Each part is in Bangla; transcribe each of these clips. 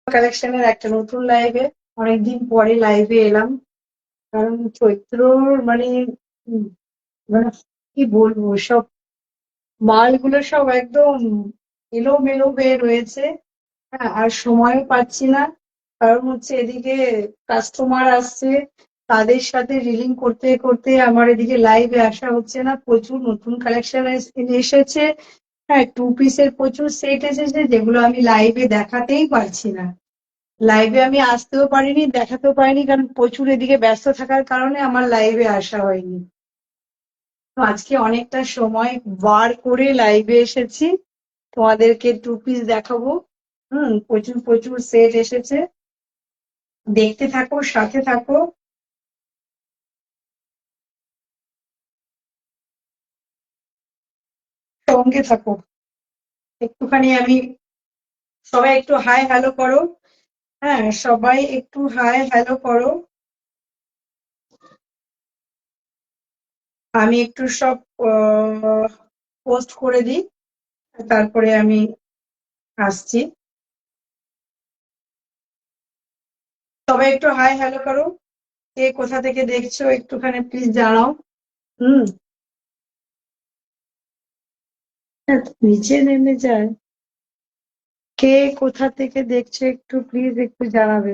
কালেকশনের একটা নতুন লাইভে অনেকদিন পরে লাইভে এলাম। কারণ চৈত্রর উম, মানে কি বলবো, সব মালগুলো সব একদম এলোমেলো হয়ে রয়েছে। হ্যাঁ, আর সময়ও পাচ্ছি না। কারণ হচ্ছে এদিকে কাস্টমার আসছে, তাদের সাথে রিলিং করতে করতে আমার এদিকে লাইভে আসা হচ্ছে না। প্রচুর নতুন কালেকশন এসেছে। হ্যাঁ, টু পিসের প্রচুর সেট এসেছে, যেগুলো আমি লাইভে দেখাতেই পারছি না। লাইভে আমি আসতেও পারিনি, দেখাতেও পারিনি, কারণ প্রচুর এদিকে ব্যস্ত থাকার কারণে আমার লাইভে আসা হয়নি। তো আজকে অনেকটা সময় বার করে লাইভে এসেছি, তোমাদেরকে টু পিস দেখাবো। প্রচুর প্রচুর সেট এসেছে, দেখতে থাকো, সাথে থাকো, সঙ্গে থাকো। একটুখানি আমি, সবাই একটু হাই হ্যালো করো। হ্যাঁ, সবাই একটু হাই হ্যালো করো। আমি একটু সব পোস্ট করে দিই, তারপরে আমি আসছি। সবাই একটু হাই হ্যালো করো। কে কোথা থেকে দেখছো একটুখানি প্লিজ জানাও। হুম। নিচে নেমে যায়। কে কোথা থেকে দেখছো একটু প্লিজ একটু জানাবে।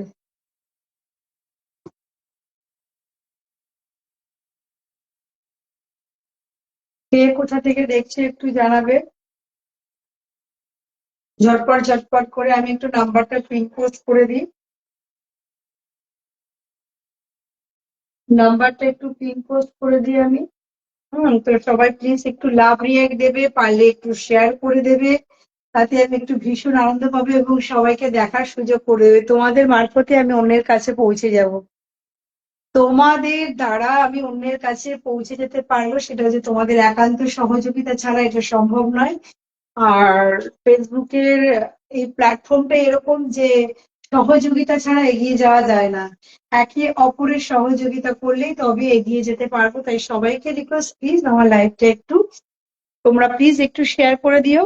কে কোথা থেকে দেখছো একটু জানাবে। ঝটপট ঝটপট করে আমি একটু নাম্বারটা পিন পোস্ট করে দিই। নাম্বারটা একটু পিন পোস্ট করে দিই আমি। তো সবাই প্লিজ একটু লাভ রিয়াক্ট দেবে, পারলে একটু শেয়ার করে দেবে। তাতে আমি একটু ভীষণ আনন্দ পাবো এবং সবাইকে দেখার সুযোগ করে দেবে। তোমাদের মারফতে আমি অন্যের কাছে পৌঁছে যাব। তোমাদের দ্বারা আমি অন্যের কাছে পৌঁছে যেতে পারবো, সেটা হচ্ছে তোমাদের একান্ত সহযোগিতা ছাড়া এটা সম্ভব নয়। আর ফেসবুকের এই প্ল্যাটফর্মটা এরকম যে সহযোগিতা ছাড়া এগিয়ে যাওয়া যায় না। একে অপরের সহযোগিতা করলেই তবে এগিয়ে যেতে পারবো। তাই সবাইকে রিকোয়েস্ট, প্লিজ আমার লাইভটা একটু, তোমরা প্লিজ একটু শেয়ার করে দিও।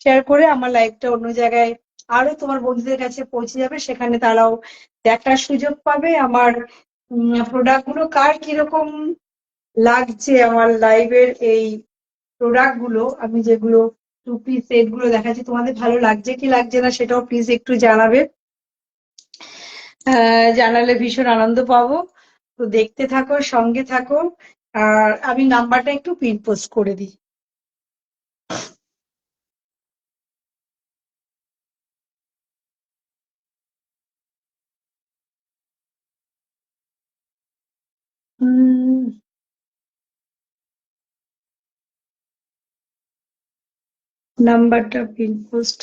শেয়ার করে আমার লাইভটা অন্য জায়গায় আরো তোমার বন্ধুদের কাছে পৌঁছে যাবে, সেখানে তারাও দেখার সুযোগ পাবে আমার প্রোডাক্ট গুলো, কার কিরকম লাগছে আমার লাইভের এই প্রোডাক্ট গুলো, আমি যেগুলো টু পিস সেট গুলো দেখাচ্ছি, তোমাদের ভালো লাগছে কি লাগছে না সেটাও প্লিজ একটু জানাবে। জানালে ভীষণ আনন্দ পাবো। তো দেখতে থাকো, সঙ্গে থাকো। আর আমি নাম্বারটা একটু পিন পোস্ট করে দিই। উম নাম্বারটা পিন পোস্ট,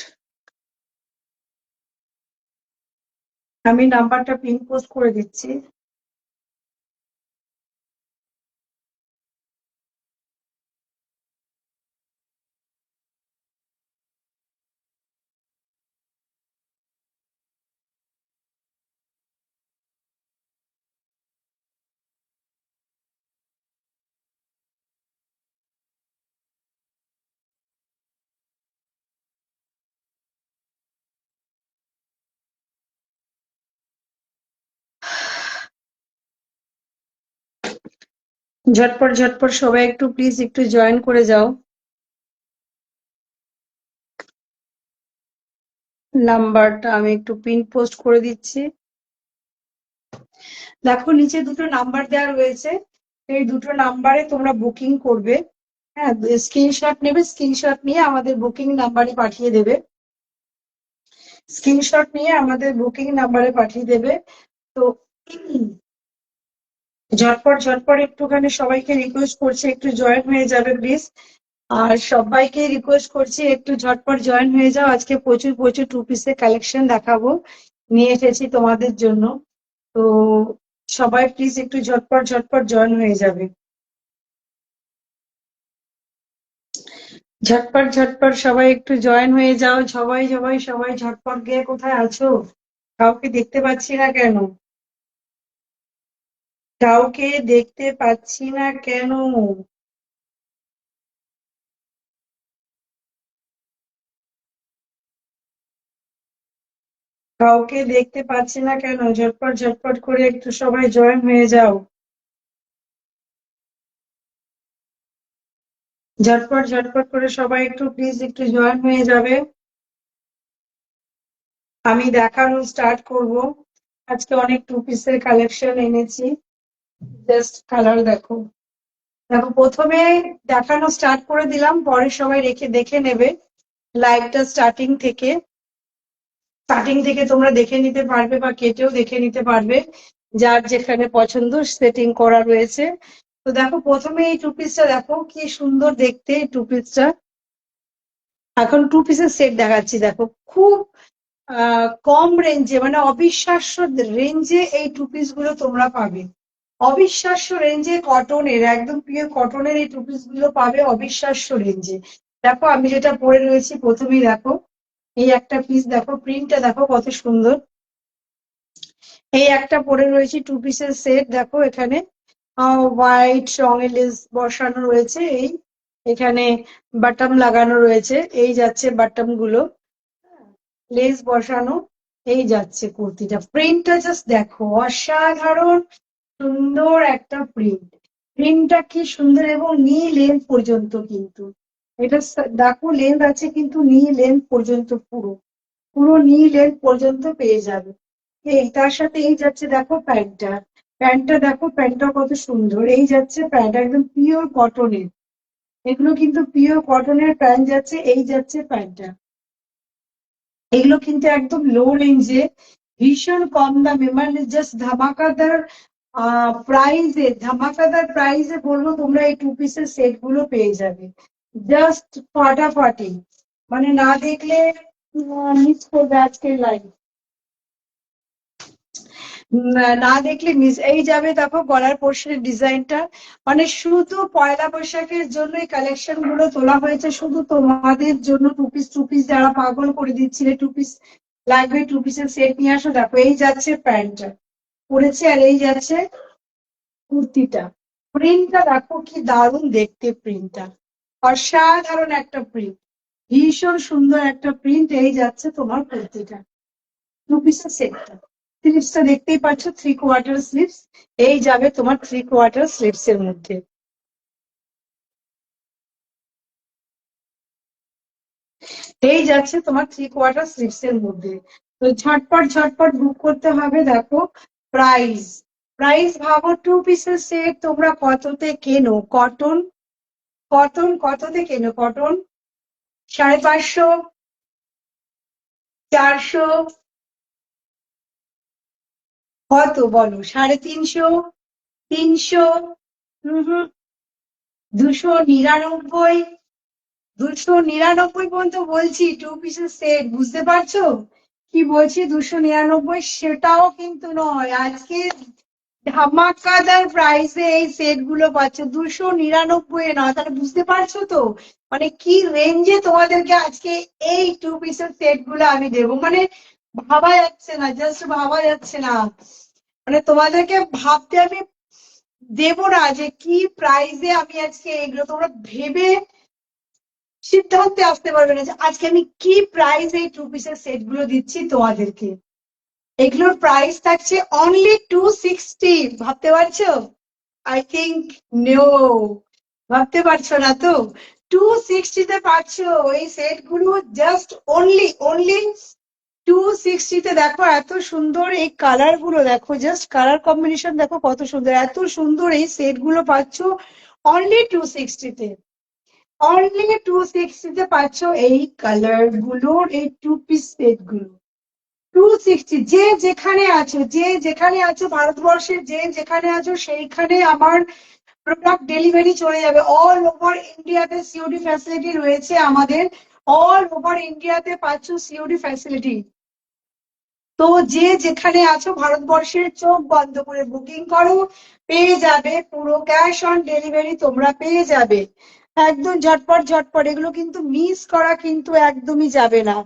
আমি নাম্বারটা পিন পোস্ট করে দিচ্ছি। ঝটপট ঝটপট সবাই একটু প্লিজ একটু জয়েন করে যাও। নাম্বারটা আমি একটু পিন পোস্ট করে দিচ্ছি। দেখো, নিচে দুটো নাম্বার দেওয়া রয়েছে, এই দুটো নাম্বারে তোমরা বুকিং করবে। হ্যাঁ, স্ক্রিনশট নেবে, স্ক্রিনশট নিয়ে আমাদের বুকিং নাম্বারে পাঠিয়ে দেবে। স্ক্রিনশট নিয়ে আমাদের বুকিং নাম্বারে পাঠিয়ে দেবে। তো ঝটপট ঝটপট একটুখানি সবাইকে রিকোয়েস্ট করছি একটু জয়েন হয়ে যাবে প্লিজ। আর সবাইকে রিকোয়েস্ট করছি একটু ঝটপট জয়েন হয়ে যাও। আজকে প্রচুর প্রচুর টু পিসের কালেকশন দেখাবো, নিয়ে এসেছি তোমাদের জন্য। তো সবাই প্লিজ একটু ঝটপট ঝটপট জয়েন হয়ে যাবে। ঝটপট ঝটপট সবাই একটু জয়েন হয়ে যাও। সবাই সবাই সবাই ঝটপট গিয়ে, কোথায় আছো? কাউকে দেখতে পাচ্ছি না কেন? কাউকে দেখতে পাচ্ছি না কেন? কাউকে দেখতে পাচ্ছি না কেন? ঝটপট ঝটপট করে একটু সবাই জয়েন হয়ে যাও। ঝটপট ঝটপট করে সবাই একটু প্লিজ একটু জয়েন হয়ে যাবে। আমি দেখানো স্টার্ট করব। আজকে অনেক টু পিসের কালেকশন এনেছি। জাস্ট কালার দেখো। দেখো প্রথমে দেখানো স্টার্ট করে দিলাম, পরে সবাই দেখে নেবে লাইভটা স্টার্টিং থেকে তোমরা দেখে নিতে পারবে বা কেটেও দেখে নিতে পারবে, যার যেখানে পছন্দ সেটিং করা রয়েছে। তো দেখো প্রথমে এই টু পিসটা দেখো কি সুন্দর দেখতে এই টু পিসটা। এখন টু পিসের সেট দেখাচ্ছি, দেখো খুব কম রেঞ্জে, মানে অবিশ্বাস্য রেঞ্জে এই টু পিস গুলো তোমরা পাবে। অবিশ্বাস্য রেঞ্জে কটনের, একদম পিওর কটনের এই টু পিস গুলো পাবে অবিশ্বাস্য রেঞ্জে। দেখো আমি যেটা পরে রয়েছি, প্রথমেই দেখো এই একটা পিস, দেখো প্রিন্টটা দেখো কত সুন্দর। এই একটা পরে রয়েছে টু পিসের সেট, দেখো এখানে হোয়াইট রঙের লেস বসানো রয়েছে, এই এখানে বাটম লাগানো রয়েছে, এই যাচ্ছে বাটম গুলো, লেস বসানো, এই যাচ্ছে কুর্তিটা। প্রিন্টটা জাস্ট দেখো, অসাধারণ সুন্দর একটা প্রিন্ট। প্রিন্টটা কি সুন্দর, এবং নি লেন্থ পর্যন্ত কিন্তু এটা দেখো লেন্থ আছে কিন্তু নি লেন্থ পর্যন্ত, পুরো পুরো নি লেন্থ পর্যন্ত পেয়ে যাবে। এই তার সাথে এই যাচ্ছে দেখো প্যান্টটা, প্যান্টটা দেখো, প্যান্টটা কত সুন্দর, এই যাচ্ছে প্যান্ট একদম পিওর কটনের। এগুলো কিন্তু পিওর কটনের প্যান্ট যাচ্ছে, এই যাচ্ছে প্যান্টটা। এগুলো কিন্তু একদম লো রেঞ্জে, ভীষণ কম দামে, মানে জাস্ট ধামাকাদার প্রাইজে বলবো তোমরা এই টু পিসের সেট গুলো পেয়ে যাবে জাস্ট ফাটাফাটি। মানে না দেখলে মিস করবে আজকের লাইভ, না দেখলে মিস। এই যাবে দেখো গলার পোর্শনের ডিজাইনটা, মানে শুধু পয়লা বৈশাখের জন্য এই কালেকশন গুলো তোলা হয়েছে, শুধু তোমাদের জন্য। টু পিস যারা পাগল করে দিচ্ছিলে টু পিস লাগবে, টু পিসের সেট নিয়ে আসো। দেখো এই যাচ্ছে প্যান্টটা পরেছে, আর এই যাচ্ছে কুর্তিটা। প্রিন্টটা দেখো কি দারুণ দেখতে, প্রিন্টটা অসাধারণ একটা প্রিন্ট, ভীষণ সুন্দর একটা প্রিন্ট। এই যাচ্ছে তোমার কুর্তিটা, টু পিসের সেটটা। স্লিভসটা দেখতেই পাচ্ছ, থ্রি কোয়ার্টার স্লিভস, এই যাবে তোমার থ্রি কোয়ার্টার স্লিভস এর মধ্যে। এই যাচ্ছে তোমার থ্রি কোয়ার্টার স্লিভস এর মধ্যে। তো ঝটপট ঝটপট বুক করতে হবে। দেখো প্রাইস, প্রাইস ভাবো টু পিসের সেট তোমরা কততে কেনো? কটন, কততে কেনো কটন? 550, 400, কত বলো? 350, 300, হম হম, 299, 299 পর্যন্ত বলছি টু পিসের সেট, বুঝতে পারছো কি বলছি? 299 সেটাও কিন্তু নয়, আজকে ধামাকাদার প্রাইসে এই সেট গুলো পাচ্ছ 299 এ নয়। তাহলে বুঝতে পারছো তো মানে কি রেঞ্জে তোমাদেরকে আজকে এই টু পিসের সেট গুলো আমি দেবো। মানে ভাবা যাচ্ছে না, জাস্ট ভাবা যাচ্ছে না, মানে তোমাদেরকে ভাবতে আমি দেবো না যে কি প্রাইসে আমি আজকে এগুলো, তোমরা ভেবে সিদ্ধান্তে আসতে পারবে না যে আজকে আমি কি প্রাইস এই টু পিসের সেট গুলো দিচ্ছি তোমাদেরকে। এগুলোর প্রাইস থাকছে অনলি 260, ভাবতে পারছো? আই থিঙ্ক নো, ভাবতে পারছো না তো? 260 পাচ্ছো এই সেট গুলো, জাস্ট অনলি অনলি 260 দেখো এত সুন্দর এই কালার গুলো, দেখো জাস্ট কালার কম্বিনেশন দেখো কত সুন্দর, এত সুন্দর এই সেট গুলো পাচ্ছো অনলি 260। অনলি 260 পাচ্ছ এই কালার গুলোর এই টু পিস সেট গুলো। 260, যে যেখানে আছো ভারতবর্ষের যে যেখানে আছো সেইখানে আমার প্রোডাক্ট ডেলিভারি চলে যাবে। অল ওভার ইন্ডিয়াতে সিওডি ফ্যাসিলিটি রয়েছে আমাদের, অল ওভার ইন্ডিয়াতে পাচ্ছ সিওডি ফ্যাসিলিটি। তো যে যেখানে আছো ভারতবর্ষের, চোখ বন্ধ করে বুকিং করো, পেয়ে যাবে পুরো ক্যাশ অন ডেলিভারি, তোমরা পেয়ে যাবে একদম ঝটপট ঝটপট। এগুলো কিন্তু মিস করা কিন্তু একদমই যাবে না,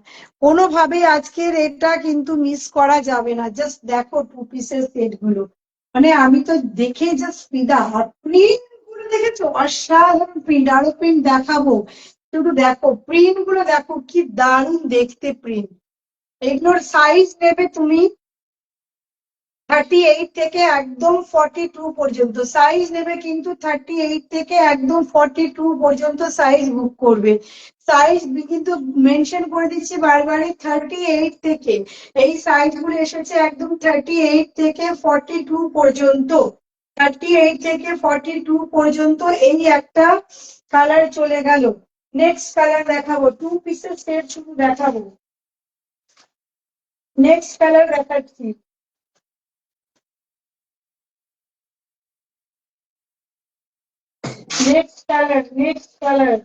কোনোভাবেই আজকের এটা কিন্তু মিস করা যাবে না। জাস্ট দেখো টু পিসের সেট গুলো, মানে আমি তো দেখে জাস্ট ফিদা। আর প্রিন্ট গুলো দেখেছো, অসাধারণ প্রিন্ট, আরো প্রিন্ট দেখাবো, শুধু দেখো প্রিন্ট গুলো দেখো কি দারুণ দেখতে প্রিন্ট। এগুলোর সাইজ নেবে তুমি 38 থেকে একদম 42 পর্যন্ত সাইজ নেবে, কিন্তু 38 থেকে একদম 42 পর্যন্ত সাইজ বুক করবে। সাইজ কিন্তু মেনশন করে দিচ্ছি বারবারই, 38 থেকে এই সাইজ গুলো এসেছে একদম 38 থেকে 42 পর্যন্ত। 38 থেকে 42 পর্যন্ত এই একটা কালার চলে গেল। নেক্সট কালার দেখাবো, 2 পিসের সেট শুধু দেখাবো। নেক্সট কালার দেখাচ্ছি, next color, next color,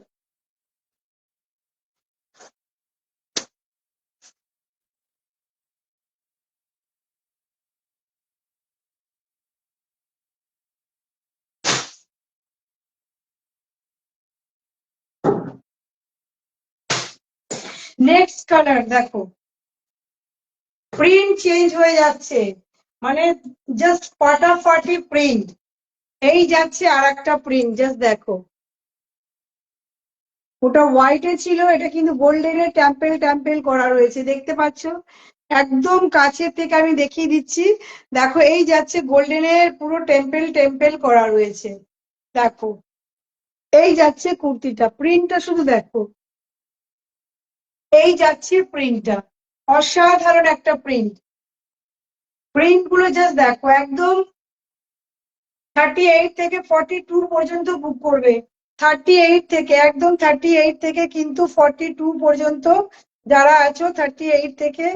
next color দেখো, প্রিন্ট চেঞ্জ হয়ে যাচ্ছে, মানে জাস্ট ফাটাফাটি প্রিন্ট। এই যাচ্ছে আর একটা প্রিন্ট, জাস্ট দেখো, ওটা হোয়াইটে ছিল, এটা কিন্তু গোল্ডেনের ট্যাম্পেল ট্যাম্পেল করা রয়েছে, দেখতে পাচ্ছ? একদম কাছের থেকে আমি দেখিয়ে দিচ্ছি, দেখো এই যাচ্ছে গোল্ডেনের পুরো টেম্পেল টেম্পেল করা রয়েছে, দেখো এই যাচ্ছে কুর্তিটা, প্রিন্টটা শুধু দেখো, এই যাচ্ছে প্রিন্টটা, অসাধারণ একটা প্রিন্ট। প্রিন্ট গুলো জাস্ট দেখো, একদম 38 থেকে 42 পর্যন্ত বুক করবে। 38 থেকে একদম 38 থেকে কিন্তু 42 পর্যন্ত যারা আছো, 38 থেকে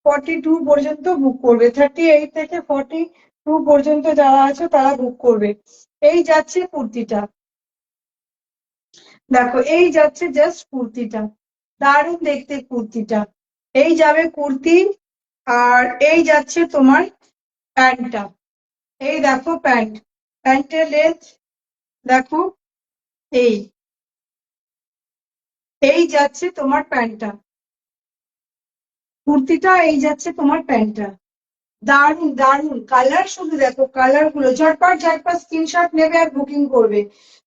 42 পর্যন্ত বুক করবে। 38 থেকে 42 পর্যন্ত যারা আছো তারা বুক করবে। এই যাচ্ছে কুর্তিটা, দেখো এই যাচ্ছে জাস্ট কুর্তিটা, দারুণ দেখতে কুর্তিটা। এই যাবে কুর্তি, আর এই যাচ্ছে তোমার প্যান্টটা। এই দেখো প্যান্ট, প্যান্টের লেন্থ দেখো, এই এই যাচ্ছে তোমার প্যান্টটা, কুর্তিটা এই যাচ্ছে তোমার প্যান্টটা। দারুন দারুন কালার, শুধু দেখো কালার গুলো, ঝটপট ঝটপট স্ক্রিনশট নেবে আর বুকিং করবে।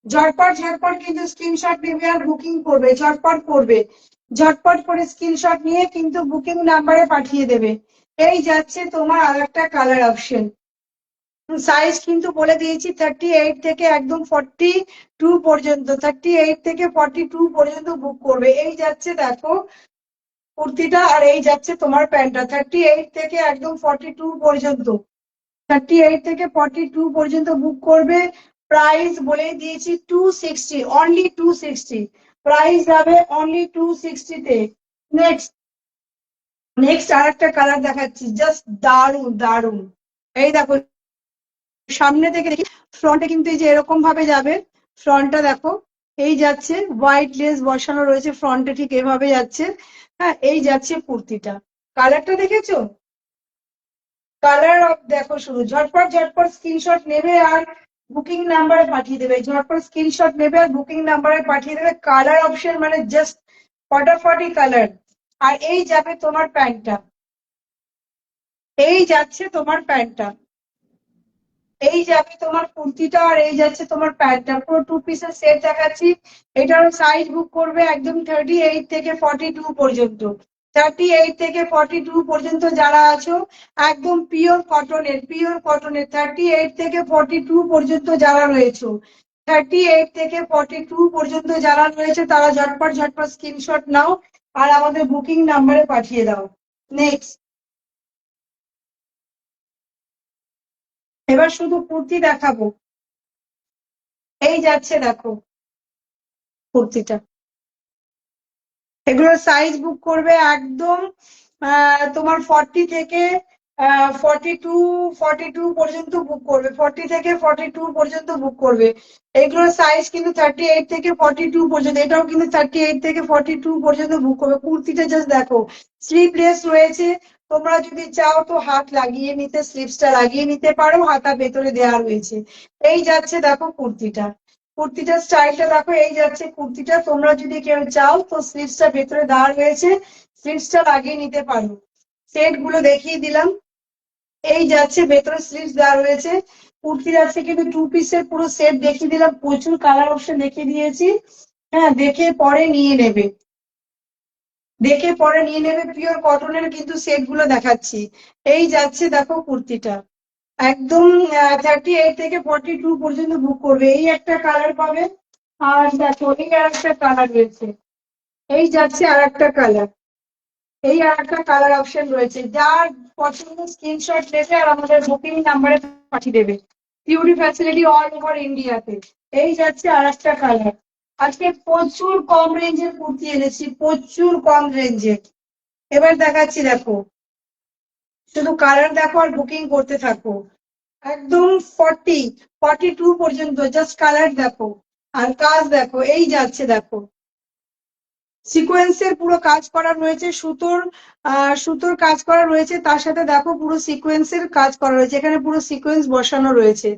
ঝটপট ঝটপট কিন্তু স্ক্রিনশট নেবে আর বুকিং করবে, ঝটপট করবে, ঝটপট করে স্ক্রিনশট নিয়ে কিন্তু বুকিং নাম্বারে পাঠিয়ে দেবে। এই যাচ্ছে তোমার আর একটা কালার অপশন। সাইজ কিন্তু বলে দিয়েছি 38 থেকে একদম 42 পর্যন্ত, 38 থেকে 42 পর্যন্ত বুক করবে। এই যাচ্ছে দেখো কুর্তিটা, আর এই যাচ্ছে তোমার প্যান্টটা, 38 থেকে একদম 42 পর্যন্ত, 38 থেকে 42 পর্যন্ত বুক করবে। প্রাইস বলে দিয়েছি 260, অনলি 260 প্রাইস যাবে, অনলি 260 তে। নেক্সট, নেক্সট আর একটা কালার দেখাচ্ছি, জাস্ট দারুন দারুন। এই দেখো সামনে থেকে দেখি, ফ্রন্টে কিন্তু এই যে এরকম ভাবে যাবে, ফ্রন্টটা দেখো, এই যাচ্ছে হোয়াইট লেস বসানো রয়েছে ফ্রন্টে, ঠিক এভাবে যাচ্ছে। হ্যাঁ, এই যাচ্ছে কুর্তিটা, কালারটা দেখেছো? কালার দেখো, শুধু ঝটপট ঝটপট স্ক্রিনশট নেবে আর বুকিং নাম্বারে পাঠিয়ে দেবে, ঝটপট স্ক্রিনশট নেবে আর বুকিং নাম্বারে পাঠিয়ে দেবে। কালার অপশন মানে জাস্ট ফটাফটি কালার। আর এই যাবে তোমার প্যান্টটা, এই যাচ্ছে তোমার প্যান্টটা, এই যাবে তোমার কুর্তিটা, আর এই যাচ্ছে তোমার প্যান্টটা, পুরো 2 পিসের সেট দেখাচ্ছি। এটার সাইজ বুক করবে একদম 38 থেকে 42 পর্যন্ত। 38 থেকে 42 পর্যন্ত যারা আছো, একদম পিওর কটনের, পিওর কটনের 38 থেকে 42 পর্যন্ত যারা রয়েছে, 38 থেকে 42 পর্যন্ত যারা রয়েছে তারা ঝটপট ঝটপট স্ক্রিনশট নাও আর আমাদের বুকিং নাম্বারে পাঠিয়ে দাও। নেক্সট, এবার শুধু কুর্তি দেখাবো। এই যাচ্ছে দেখো কুর্তিটা, এগুলোর সাইজ বুক করবে একদম তোমার 40 থেকে 42 পর্যন্ত বুক করবে, 40 থেকে 42 পর্যন্ত বুক করবে। এগুলোর সাইজ কিন্তু 38 থেকে 42 পর্যন্ত, এটাও কিন্তু 38 থেকে 42 পর্যন্ত বুক করবে। কুর্তিটা জাস্ট দেখো, স্লিভলেস রয়েছে, তোমরা যদি চাও তো হাত লাগিয়ে নিতে, স্লিভসটা লাগিয়ে নিতে পারো, হাতা ভেতরে দেওয়া রয়েছে। এই যাচ্ছে দেখো কুর্তিটা, কুর্তিটার স্টাইলটা দেখো, এই যাচ্ছে কুর্তিটা, তোমরা যদি কেউ চাও তো স্লিভসটা ভেতরে দেওয়া রয়েছে, স্লিভসটা লাগিয়ে নিতে পারো। সেট গুলো দেখিয়ে দিলাম, এই যাচ্ছে ভেতরে স্লিভস দেওয়া রয়েছে। কুর্তি যাচ্ছে কিন্তু 2 পিসের পুরো সেট দেখিয়ে দিলাম, প্রচুর কালার অপশন দেখিয়ে দিয়েছি। হ্যাঁ, দেখে পরে নিয়ে নেবে। দেখে পরে নিয়ে নেবে। পিওর কটনের কিন্তু সেট গুলো দেখাচ্ছি। এই যাচ্ছে দেখো কুর্তিটা, একদম 38 থেকে 42 পর্যন্ত বুক করবে। এই একটা কালার পাবে। আর দেখো এই আর একটা কালার রয়েছে। এই যাচ্ছে আর একটা কালার। এই আর একটা কালার অপশন রয়েছে, যার পছন্দ স্ক্রিনশট নেবে আর আমাদের বুকিং নাম্বারে পাঠিয়ে দেবে। পিউরি ফ্যাসিলিটি অল ওভার ইন্ডিয়াতে। এই যাচ্ছে আর একটা কালার। আজকে প্রচুর কম রেঞ্জের কুর্তি এনেছি, প্রচুর কম রেঞ্জের। এবার দেখাচ্ছি দেখো, শুধু কালার দেখো আর বুকিং করতে থাকো। একদম 42 পর্যন্ত জাস্ট কালার দেখো আর কাজ দেখো। এই যাচ্ছে দেখো, সিকোয়েন্সের পুরো কাজ করা রয়েছে, সুতোর সুতোর কাজ করা রয়েছে, তার সাথে দেখো পুরো সিকোয়েন্সের কাজ করা রয়েছে, এখানে পুরো সিকোয়েন্স বসানো রয়েছে,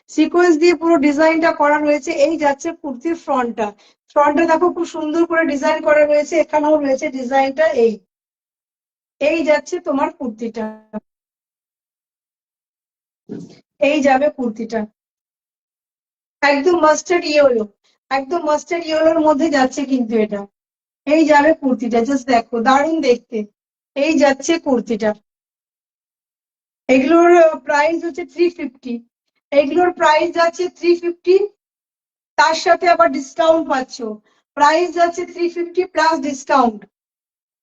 সিকোয়েন্স দিয়ে পুরো ডিজাইনটা করা রয়েছে। এই যাচ্ছে কুর্তির ফ্রন্টটা। ফ্রন্টটা দেখো খুব সুন্দর করে ডিজাইন করা রয়েছে, এখানেও রয়েছে ডিজাইনটা। এই যাচ্ছে তোমার কুর্তিটা। এই যাবে কুর্তিটা, একদম মাস্টার্ড ইয়েলো, একদম মাস্টার্ড ইয়েলোর মধ্যে যাচ্ছে কিন্তু এটা। এই যাবে কুর্তিটা, জাস্ট দেখো দারুণ দেখতে। এই যাচ্ছে কুর্তিটা। এগুলোর প্রাইস হচ্ছে 350। এগুলোর প্রাইস যাচ্ছে 350, তার সাথে আবার ডিসকাউন্ট পাচ্ছ। প্রাইস যাচ্ছে 350 প্লাস ডিসকাউন্ট।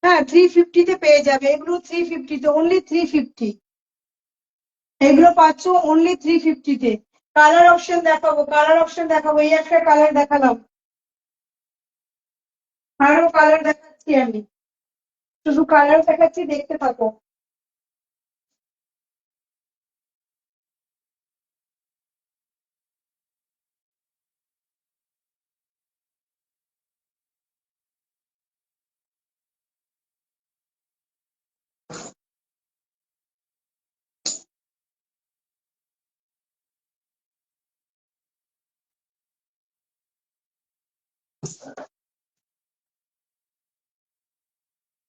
হ্যাঁ, 350 তে পেয়ে যাবে এগুলো, 350 তে, অনলি 350। এগুলো পাচ্ছ অনলি 350 তে। কালার অপশন দেখাবো, কালার অপশন দেখাবো। এই একটা কালার দেখালাম, আরো কালার দেখাচ্ছি আমি, শুধু কালার দেখাচ্ছি, দেখতে থাকো।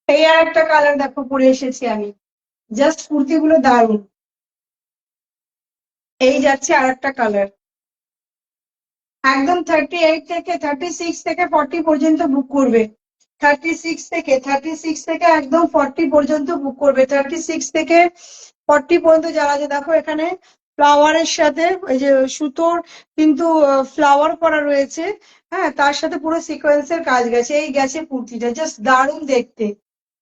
এই আর একটা কালার দেখো পরে এসেছি আমি, জাস্ট কুর্তিগুলো দারুণ। এই যাচ্ছে আর একটা কালার, একদম 36 থেকে 40 পর্যন্ত বুক করবে। 36 থেকে একদম 40 পর্যন্ত বুক করবে। 36 থেকে 40 পর্যন্ত যারা, যে দেখো এখানে ফ্লাওয়ারের সাথে এই যে সুতোর কিন্তু ফ্লাওয়ার করা রয়েছে। হ্যাঁ, তার সাথে পুরো সিকোয়েন্সের কাজ গেছে। এই গেছে কুর্তিটা, জাস্ট দারুণ দেখতে।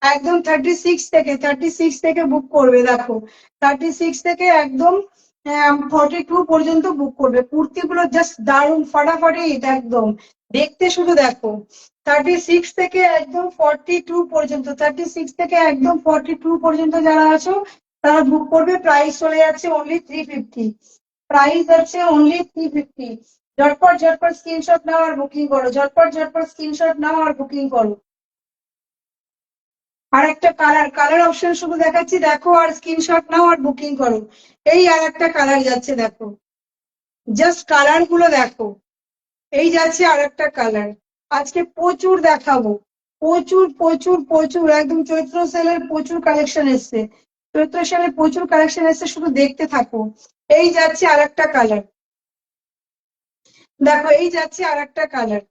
একদম 36 থেকে বুক করবে দেখো। 36 থেকে একদম 42 পর্যন্ত বুক করবে। কুর্তিগুলো জাস্ট দারুণ, ফাটাফাটি এটা একদম, দেখতে শুধু দেখো। 36 থেকে একদম 42 পর্যন্ত, 36 থেকে একদম 42 পর্যন্ত যারা আছো তারা বুক করবে। প্রাইস চলে যাচ্ছে অনলি 350। প্রাইস আছে অনলি 350। ঝটপট ঝটপট স্ক্রিনশট নাও আর বুকিং করো, ঝটপট ঝটপট স্ক্রিনশট নাও আর বুকিং করো। আর একটা কালার, কালার অপশন শুধু দেখাচ্ছি দেখো আর স্ক্রিনশট নাও আর বুকিং করো। এই আর একটা কালার যাচ্ছে দেখো, জাস্ট কালার গুলো দেখো। এই যাচ্ছে আর একটা কালার। আজকে প্রচুর দেখাবো, প্রচুর প্রচুর প্রচুর, একদম চৈত্র সেলের প্রচুর কালেকশন এসছে। চৈত্র সেলের প্রচুর কালেকশন এসছে, শুধু দেখতে থাকো। এই যাচ্ছে আর একটা কালার, দেখো এই যাচ্ছে আর একটা কালার।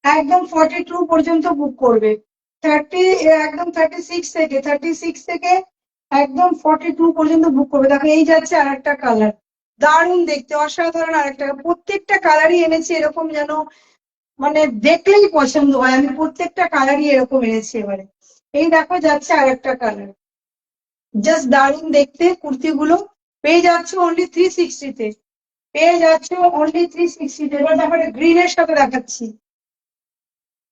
একদম 42 পর্যন্ত বুক করবে। 30, একদম 36 থেকে একদম 42 পর্যন্ত বুক করবে। দেখো এই যাচ্ছে আর একটা কালার, দারুণ দেখতে, অসাধারণ। আর একটা, প্রত্যেকটা কালারই এনেছি এরকম যেন মানে দেখলেই পছন্দ হয়। আমি প্রত্যেকটা কালারই এরকম এনেছি এবারে। এই দেখো যাচ্ছে আর একটা কালার, জাস্ট দারুণ দেখতে কুর্তিগুলো। পেয়ে যাচ্ছে অনলি 360 তে, পেয়ে যাচ্ছে অনলি 360 তে। এবার দেখো গ্রিনের সাথে দেখাচ্ছি,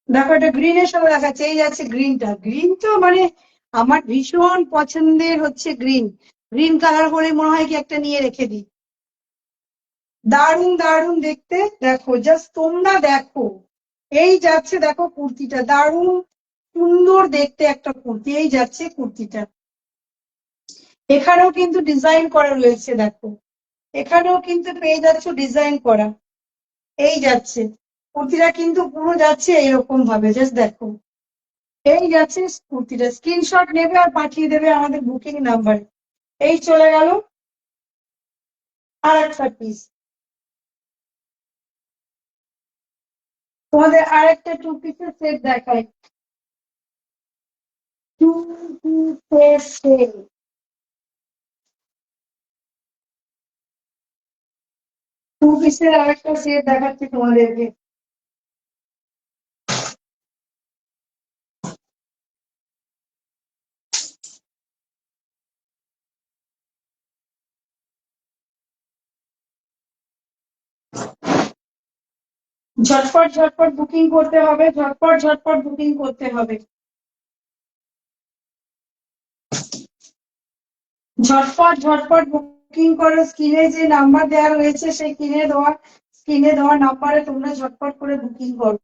দেখো এটা গ্রিনের সাথে দেখাচ্ছে। এই যাচ্ছে গ্রিনটা, গ্রিন তো মানে আমার ভীষণ পছন্দের হচ্ছে গ্রিন। গ্রিন কালার হলে মনে হয় কি একটা নিয়ে রেখে দিই। দারুণ দারুণ দেখতে, দেখো জাস্ট তোমরা দেখো। এই যাচ্ছে দেখো কুর্তিটা, দারুণ সুন্দর দেখতে একটা কুর্তি। এই যাচ্ছে কুর্তিটা, এখানেও কিন্তু ডিজাইন করা রয়েছে দেখো, এখানেও কিন্তু পেয়ে যাচ্ছ ডিজাইন করা। এই যাচ্ছে কুর্তিটা, কিন্তু পুরো যাচ্ছে এরকম ভাবে, জাস্ট দেখো। এই যাচ্ছে কুর্তিটা, স্ক্রিনশট নেবে আর পাঠিয়ে দেবে আমাদের বুকিং নাম্বারে। এই চলে গেল আর একটা পিস, তোমাদের আর একটা টু পিসের সেট দেখাই। টু পিসের আরেকটা সেট দেখাচ্ছি তোমাদেরকে। ঝটপট ঝটপট বুকিং করতে হবে, ঝটপট ঝটপট বুকিং করতে হবে, ঝটপট ঝটপট বুকিং করো। স্ক্রিনে যে নাম্বার দেওয়া রয়েছে সেই স্ক্রিনে দেওয়া নাম্বারে তোমরা ঝটপট করে বুকিং করো।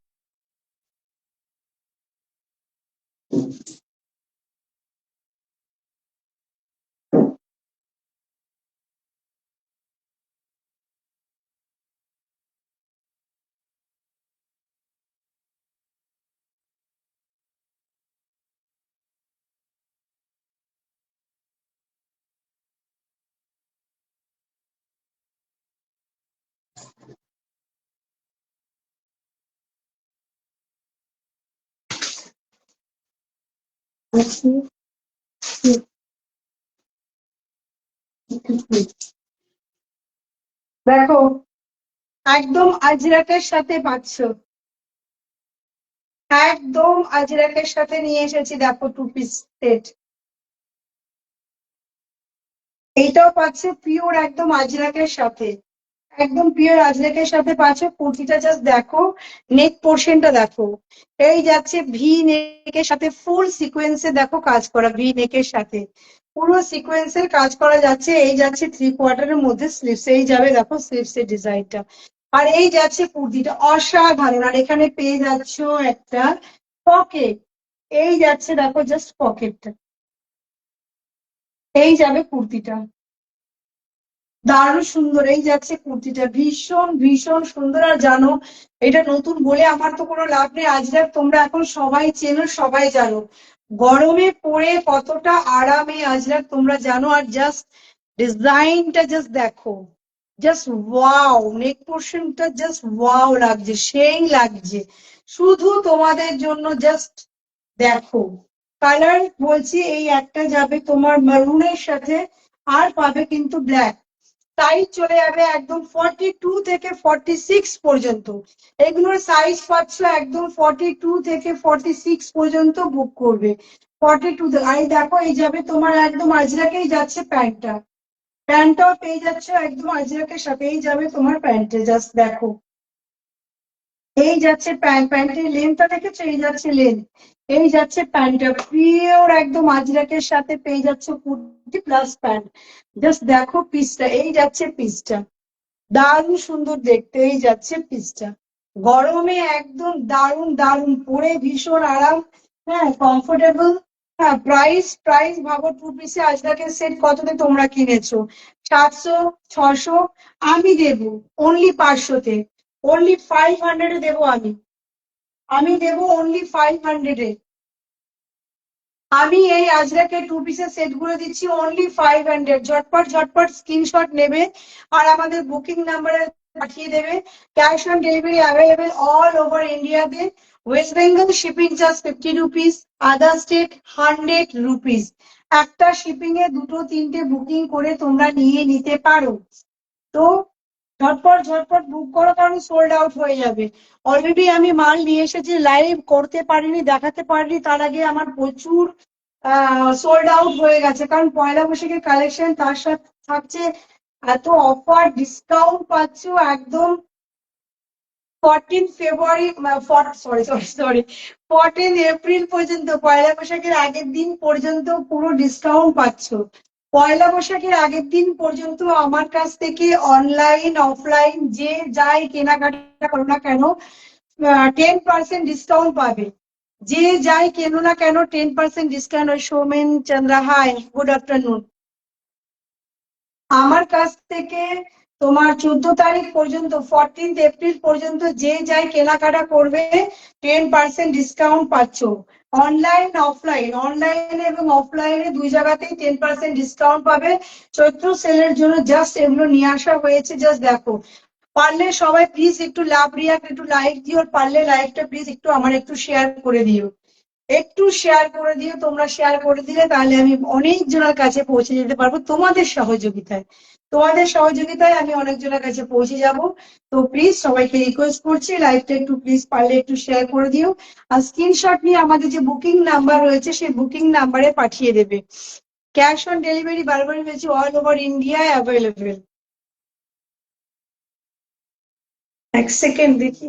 দেখো, একদম আজরাকের সাথে পাচ্ছ, একদম আজরাকের সাথে নিয়ে এসেছি। দেখো টু পিস সেট, এইটাও পাচ্ছে পিওর একদম আজরাকের সাথে, একদম পিওর আজরাকের সাথে পাচ্ছ। কুর্তিটা জাস্ট দেখো, নেক পোর্শনটা দেখো, এই যাচ্ছে ভি নেকের সাথে ফুল সিকোয়েন্সে দেখো কাজ করা, ভি নেকের সাথে পুরো সিকোয়েন্সের কাজ করা যাচ্ছে। এই যাচ্ছে থ্রি কোয়ার্টারের মধ্যে স্লিভস, এই যাবে দেখো স্লিভস এর ডিজাইনটা, আর এই যাচ্ছে কুর্তিটা অসাধারণ। আর এখানে পেয়ে যাচ্ছ একটা পকেট, এই যাচ্ছে দেখো জাস্ট পকেটটা, এই যাবে কুর্তিটা, দারুণ সুন্দর। এই যাচ্ছে কুর্তিটা, ভীষণ ভীষণ সুন্দর। আর জানো, এটা নতুন বলে আমার তো কোনো লাভ নেই, আজরাক তোমরা এখন সবাই চেনো, সবাই জানো গরমে পরে কতটা আরামে আজরাক তোমরা জানো। আর জাস্ট ডিজাইনটা জাস্ট দেখো, জাস্ট ওয়াও, নেক পোর্শনটা জাস্ট ওয়াও লাগছে, সেই লাগছে। শুধু তোমাদের জন্য জাস্ট দেখো, কালার বলছি এই একটা যাবে তোমার মারুনের সাথে, আর পাবে কিন্তু ব্ল্যাক। সাইজ চলে যাবে একদম 42 থেকে 46 পর্যন্ত, এগুলোর সাইজ পাচ্ছ একদম 42 থেকে 46 পর্যন্ত বুক করবে। 42, আর এই দেখো এই যাবে তোমার একদম আজরাকেই যাচ্ছে প্যান্টটা, প্যান্টটাও পেয়ে যাচ্ছ একদম আজরাকের সাথে, এই যাবে তোমার প্যান্টে, জাস্ট দেখো এই যাচ্ছে প্যান্ট, প্যান্টের লেন্থটা দেখেছো, এই যাচ্ছে লেন্থ, এই যাচ্ছে প্যান্টটা পিওর একদম আজরাকের সাথে পেয়ে যাচ্ছে কুর্তি প্লাস প্যান্ট। জাস্ট দেখো পিসটা, এই যাচ্ছে পিসটা, দারুণ সুন্দর দেখতে, এই যাচ্ছে পিসটা, গরমে একদম দারুণ দারুণ, পরে ভীষণ আরাম, হ্যাঁ কমফোর্টেবল। হ্যাঁ, প্রাইস প্রাইস ভাবো, টু পিসে আজরাকের সেট কততে তোমরা কিনেছো? 700, 600, আমি দেবো অনলি 500-তে, অনলি 500-এ দেবো আমি, আমি দেবো অনলি 500-এ। আমি এই আজরাকে টু পিসের সেট গুলো দিচ্ছি অনলি 500। ঝটপট ঝটপট স্ক্রিনশট নেবে আর আমাদের বুকিং নাম্বারে পাঠিয়ে দেবে। Cash on delivery available all over ইন্ডিয়াতে। West Bengal shipping charge 50 rupees, other state 100 rupees. একটা শিপিং এ দুটো তিনটে বুকিং করে তোমরা নিয়ে নিতে পারো। তো ঝটপট ঝটপট বুক করো, কারণ সোল্ড আউট হয়ে যাবে। অলরেডি আমি মাল নিয়ে এসেছি, লাইভ করতে পারিনি, দেখাতে পারিনি, তার আগে আমার প্রচুর সোল্ড আউট হয়ে গেছে, কারণ পয়লা বৈশাখের কালেকশন, তার সাথে থাকছে এত অফার, ডিসকাউন্ট পাচ্ছ একদম 14 ফেব্রুয়ারি, সরি সরি সরি 14 এপ্রিল পর্যন্ত, পয়লা বৈশাখের আগের দিন পর্যন্ত পুরো ডিসকাউন্ট পাচ্ছ। পয়লা বৈশাখের আগের দিন পর্যন্ত আমার কাছ থেকে অনলাইন অফলাইন যে যাই কেনাকাটা করো না কেন, 10% ডিসকাউন্ট পাবে। যে যাই কেনো না কেন 10% ডিসকাউন্ট। ওই Soumen Chandra, hi, good afternoon. আমার কাছ থেকে তোমার 14 তারিখ পর্যন্ত, 14 এপ্রিল পর্যন্ত যে যাই কেনাকাটা করবে 10% ডিসকাউন্ট পাচ্ছ। অনলাইন অফলাইন, অনলাইনে এবং অফলাইনে দুই জায়গাতেই 10% ডিসকাউন্ট পাবে। চৈত্র সেলের জন্য জাস্ট এগুলো নিয়ে আসা হয়েছে, জাস্ট দেখো। পারলে সবাই প্লিজ একটু লাভ রিয়াক্ট, একটু লাইক দিও, পারলে লাইকটা প্লিজ একটু আমার একটু শেয়ার করে দিও। একটু শেয়ার করে দিও, তোমরা শেয়ার করে দিলে তাহলে আমি অনেক জনের কাছে পৌঁছে যেতে পারবো তোমাদের সহযোগিতায়। তোমাদের সহযোগিতায় আমি অনেক জনের কাছে পৌঁছে যাব। তো প্লিজ সবাইকে রিকোয়েস্ট করছি, লাইভটা একটু প্লিজ পারলে একটু শেয়ার করে দিও। আর স্ক্রিনশট নিয়ে আমাদের যে বুকিং নাম্বার রয়েছে সেই বুকিং নাম্বারে পাঠিয়ে দেবে। ক্যাশ অন ডেলিভারি বারবারই বলছি, অল ওভার ইন্ডিয়ায় অ্যাভেলেবেল। এক সেকেন্ড দেখি।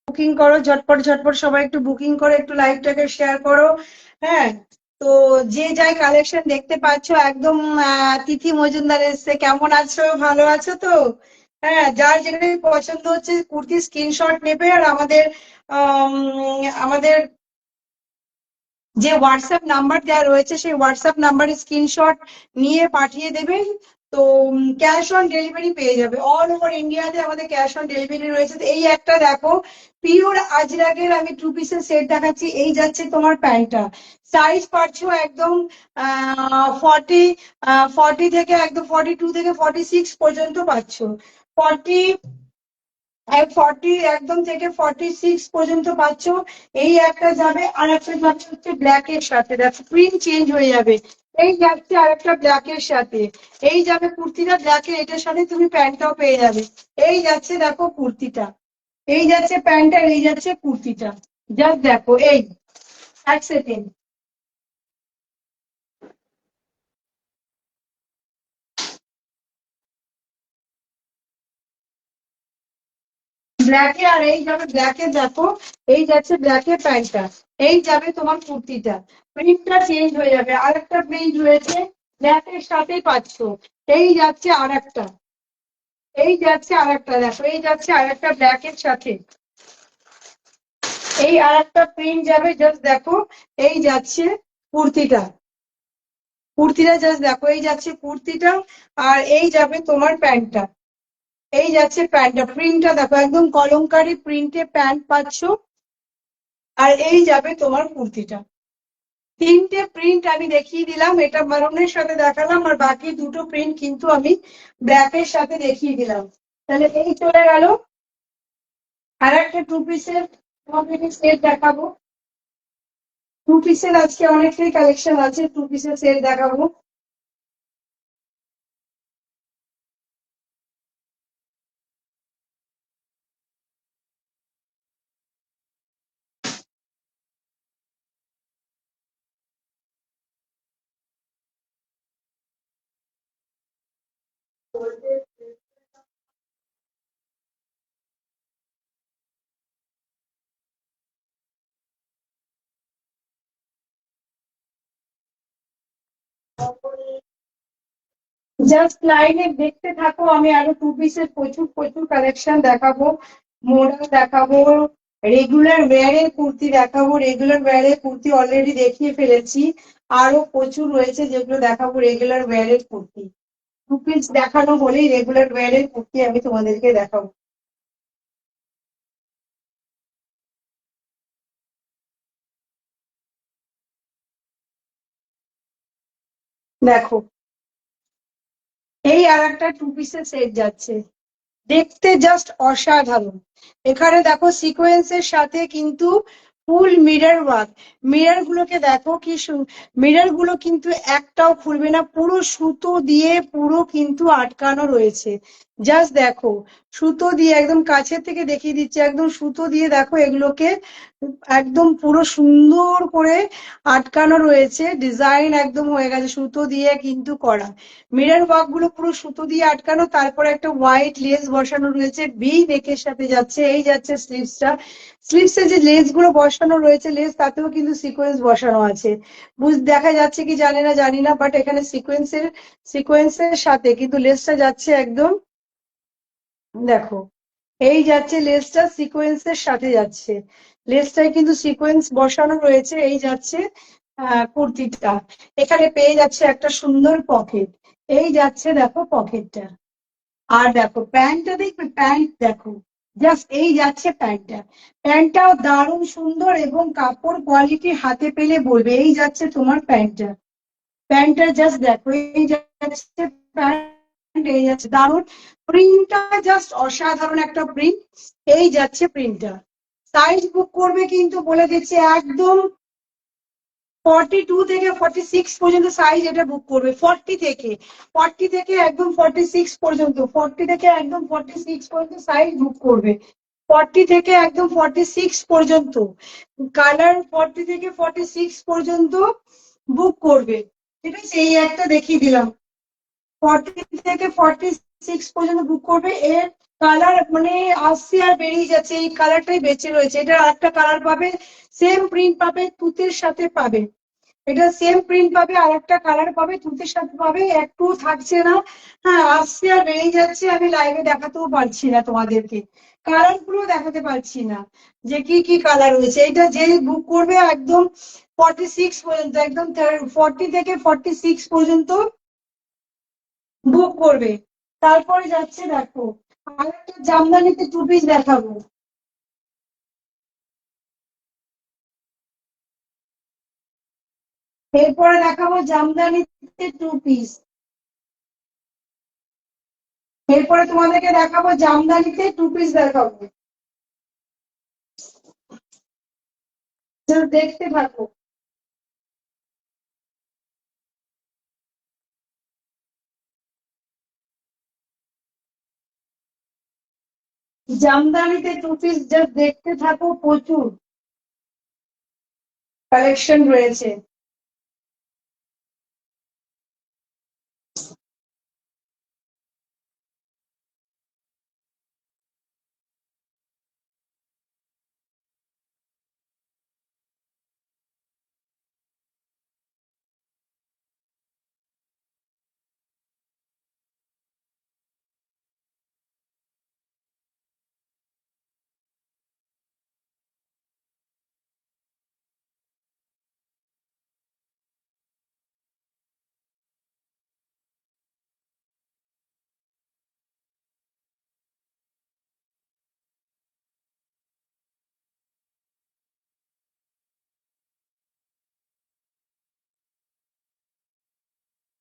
বুকিং করো ঝটপট ঝটপট, সবাই একটু বুকিং করো, একটু লাইভটাকে শেয়ার করো। হ্যাঁ, তো যে যাই কালেকশন দেখতে পাচ্ছ একদম, তিথি মজুমদার এসছে, কেমন আছো, ভালো আছো তো? হ্যাঁ, যার যেখানে পছন্দ হচ্ছে কুর্তি স্ক্রিনশট নেবে, আর আমাদের যে হোয়াটসঅ্যাপ নাম্বার দেওয়া রয়েছে সেই হোয়াটসঅ্যাপ নাম্বারে স্ক্রিনশট নিয়ে পাঠিয়ে দেবেন। তো ক্যাশ অন ডেলিভারি পেয়ে যাবে, অল ওভার ইন্ডিয়াতে আমাদের ক্যাশ অন ডেলিভারি রয়েছে। তো এই একটা দেখো, পিওর আজরাকের আমি টু পিসের সেট দেখাচ্ছি। এই যাচ্ছে তোমার প্যান্টটা, সাইজ পাচ্ছ একদম 40, 40 থেকে একদম 42 থেকে 46 পর্যন্ত পাচ্ছ। 40, 40 একদম থেকে 46 পর্যন্ত পাচ্ছ। এই একটা যাবে, আর একটা যাবে হচ্ছে ব্ল্যাক এর সাথে, দেখো প্রিন্ট চেঞ্জ হয়ে যাবে। এই যাচ্ছে আর একটা ব্ল্যাক এর সাথে, এই যাবে কুর্তিটা ব্ল্যাক এর, এটার সাথে তুমি প্যান্টটাও পেয়ে যাবে। এই যাচ্ছে দেখো কুর্তিটা, এই যাচ্ছে প্যান্ট আর এই যাচ্ছে কুর্তিটা। জাস্ট দেখো এই, এক সেকেন্ড। ব্ল্যাকে, আর এই যাবে ব্ল্যাকে দেখো, এই যাচ্ছে ব্ল্যাকে প্যান্টটা, এই যাবে তোমার কুর্তিটা। প্রিন্টটা চেঞ্জ হয়ে যাবে, আর একটা প্রিন্ট রয়েছে ব্ল্যাকের সাথেই পাচ্ছ। এই যাচ্ছে আর একটা, এই যাচ্ছে আর একটা দেখো, এই যাচ্ছে আর একটা ব্ল্যাকের সাথে, এই আর একটা প্রিন্ট যাবে। জাস্ট দেখো, এই যাচ্ছে কুর্তিটা, কুর্তিটা জাস্ট দেখো, এই যাচ্ছে কুর্তিটা, আর এই যাবে তোমার প্যান্টটা। এই যাচ্ছে প্যান্টটা, প্রিন্টটা দেখো একদম কলমকারী প্রিন্টে প্যান্ট পাচ্ছ, আর এই যাবে তোমার কুর্তিটা। তিনটে প্রিন্ট আমি দেখিয়ে দিলাম, এটা মারুনের সাথে দেখালাম, আর বাকি দুটো প্রিন্ট কিন্তু আমি ব্ল্যাকের সাথে দেখিয়ে দিলাম। তাহলে এই চলে গেল। আর একটা টু পিসের তোমাকে সেট দেখাবো। টু পিসের আজকে অনেকটাই কালেকশন আছে, টু পিসের সেট দেখাবো। জাস্ট লাইনে দেখতে থাকো, আমি আরো টু পিসের প্রচুর প্রচুর কালেকশন দেখাবো, মডেল দেখাবো, রেগুলার ওয়্যারের কুর্তি দেখাবো। রেগুলার ওয়্যারের কুর্তি অলরেডি দেখিয়ে ফেলেছি, আরো প্রচুর রয়েছে যেগুলো দেখাবো রেগুলার ওয়্যারের কুর্তি। টু পিস দেখানো হলেই রেগুলার ওয়্যারের কুর্তি আমি তোমাদেরকে দেখাবো। দেখো, এই আর একটা টু পিসের সেট যাচ্ছে, দেখতে জাস্ট অসাধারণ। এখানে দেখো সিকোয়েন্সের সাথে কিন্তু ফুল মিরর ওয়ার্ক। মিরর গুলোকে দেখো কি, মিরর গুলো কিন্তু একটাও খুলবে না, পুরো সুতো দিয়ে পুরো কিন্তু আটকানো রয়েছে। জাস্ট দেখো, সুতো দিয়ে একদম কাছের থেকে দেখিয়ে দিচ্ছে, একদম সুতো দিয়ে দেখো এগুলোকে একদম পুরো সুন্দর করে আটকানো রয়েছে, ডিজাইন একদম হয়ে গেছে সুতো দিয়ে কিন্তু করা। মিরর ওয়ার্ক গুলো পুরো সুতো দিয়ে আটকানো, তারপরে একটা হোয়াইট লেস বসানো রয়েছে, ভি নেকের সাথে যাচ্ছে। এই যাচ্ছে স্লিভসটা, স্লিভসে যে লেস গুলো বসানো রয়েছে, লেস তাতেও কিন্তু সিকোয়েন্স বসানো আছে। দেখা যাচ্ছে কি জানি না, বাট এখানে সিকোয়েন্সের সাথে কিন্তু লেসটা যাচ্ছে একদম। দেখো, এই যাচ্ছে লেসটা সিকোয়েন্সের সাথে যাচ্ছে, লেসটায় কিন্তু সিকোয়েন্স বসানো রয়েছে। এই যাচ্ছে কুর্তিটা, এখানে পেয়ে যাচ্ছে একটা সুন্দর পকেট। এই যাচ্ছে দেখো পকেটটা, আর দেখো প্যান্টটা দেখবে, প্যান্ট দেখো, জাস্ট এই যাচ্ছে প্যান্টটা। প্যান্টটাও দারুণ সুন্দর এবং কাপড় কোয়ালিটি হাতে পেলে বলবে। এই যাচ্ছে তোমার প্যান্টটা, প্যান্টটা জাস্ট দেখো, এই যাচ্ছে প্যান্ট, এই যাচ্ছে দারুণ। প্রিন্টটা জাস্ট অসাধারণ একটা প্রিন্ট। এই যাচ্ছে প্রিন্টটা। সাইজ বুক করবে কিন্তু বলে দিচ্ছে একদম 42 থেকে 46 পর্যন্ত সাইজ এটা বুক করবে। 40 থেকে একদম 46 পর্যন্ত, 40 থেকে একদম 46 পর্যন্ত সাইজ বুক করবে। 40 থেকে একদম 46 পর্যন্ত কালার, 40 থেকে 46 পর্যন্ত বুক করবে। ঠিক আছে, এই একটা দেখিয়ে দিলাম, 40 থেকে 46 পর্যন্ত বুক করবে। এর কালার মানে আসছে আর বেরিয়ে যাচ্ছে, এই কালারটাই বেঁচে রয়েছে। এটা আরেকটা কালার পাবে, সেম প্রিন্ট পাবে, তুতের সাথে পাবে। এটা সেম প্রিন্ট পাবে, আর একটা কালার পাবে, তুতের সাথে পাবে, একটু থাকছে না। হ্যাঁ, আসছে আর বেরিয়ে যাচ্ছে, আমি লাইভে দেখাতেও পারছি না তোমাদেরকে, কালার গুলো দেখাতে পারছি না যে কি কি কালার রয়েছে। এটা যে বুক করবে একদম 46 পর্যন্ত, একদম 40 থেকে 46 পর্যন্ত বুক করবে। তারপরে যাচ্ছে দেখো, আর একটা জামদানিতে টু পিস দেখাবো। এরপরে দেখাবো জামদানিতে টু পিস। এরপরে তোমাদেরকে দেখাবো জামদানিতে টু পিস দেখাবো, দেখতে থাকো। জামদানিতে টু পিস জাস্ট দেখতে থাকো, প্রচুর কালেকশন রয়েছে।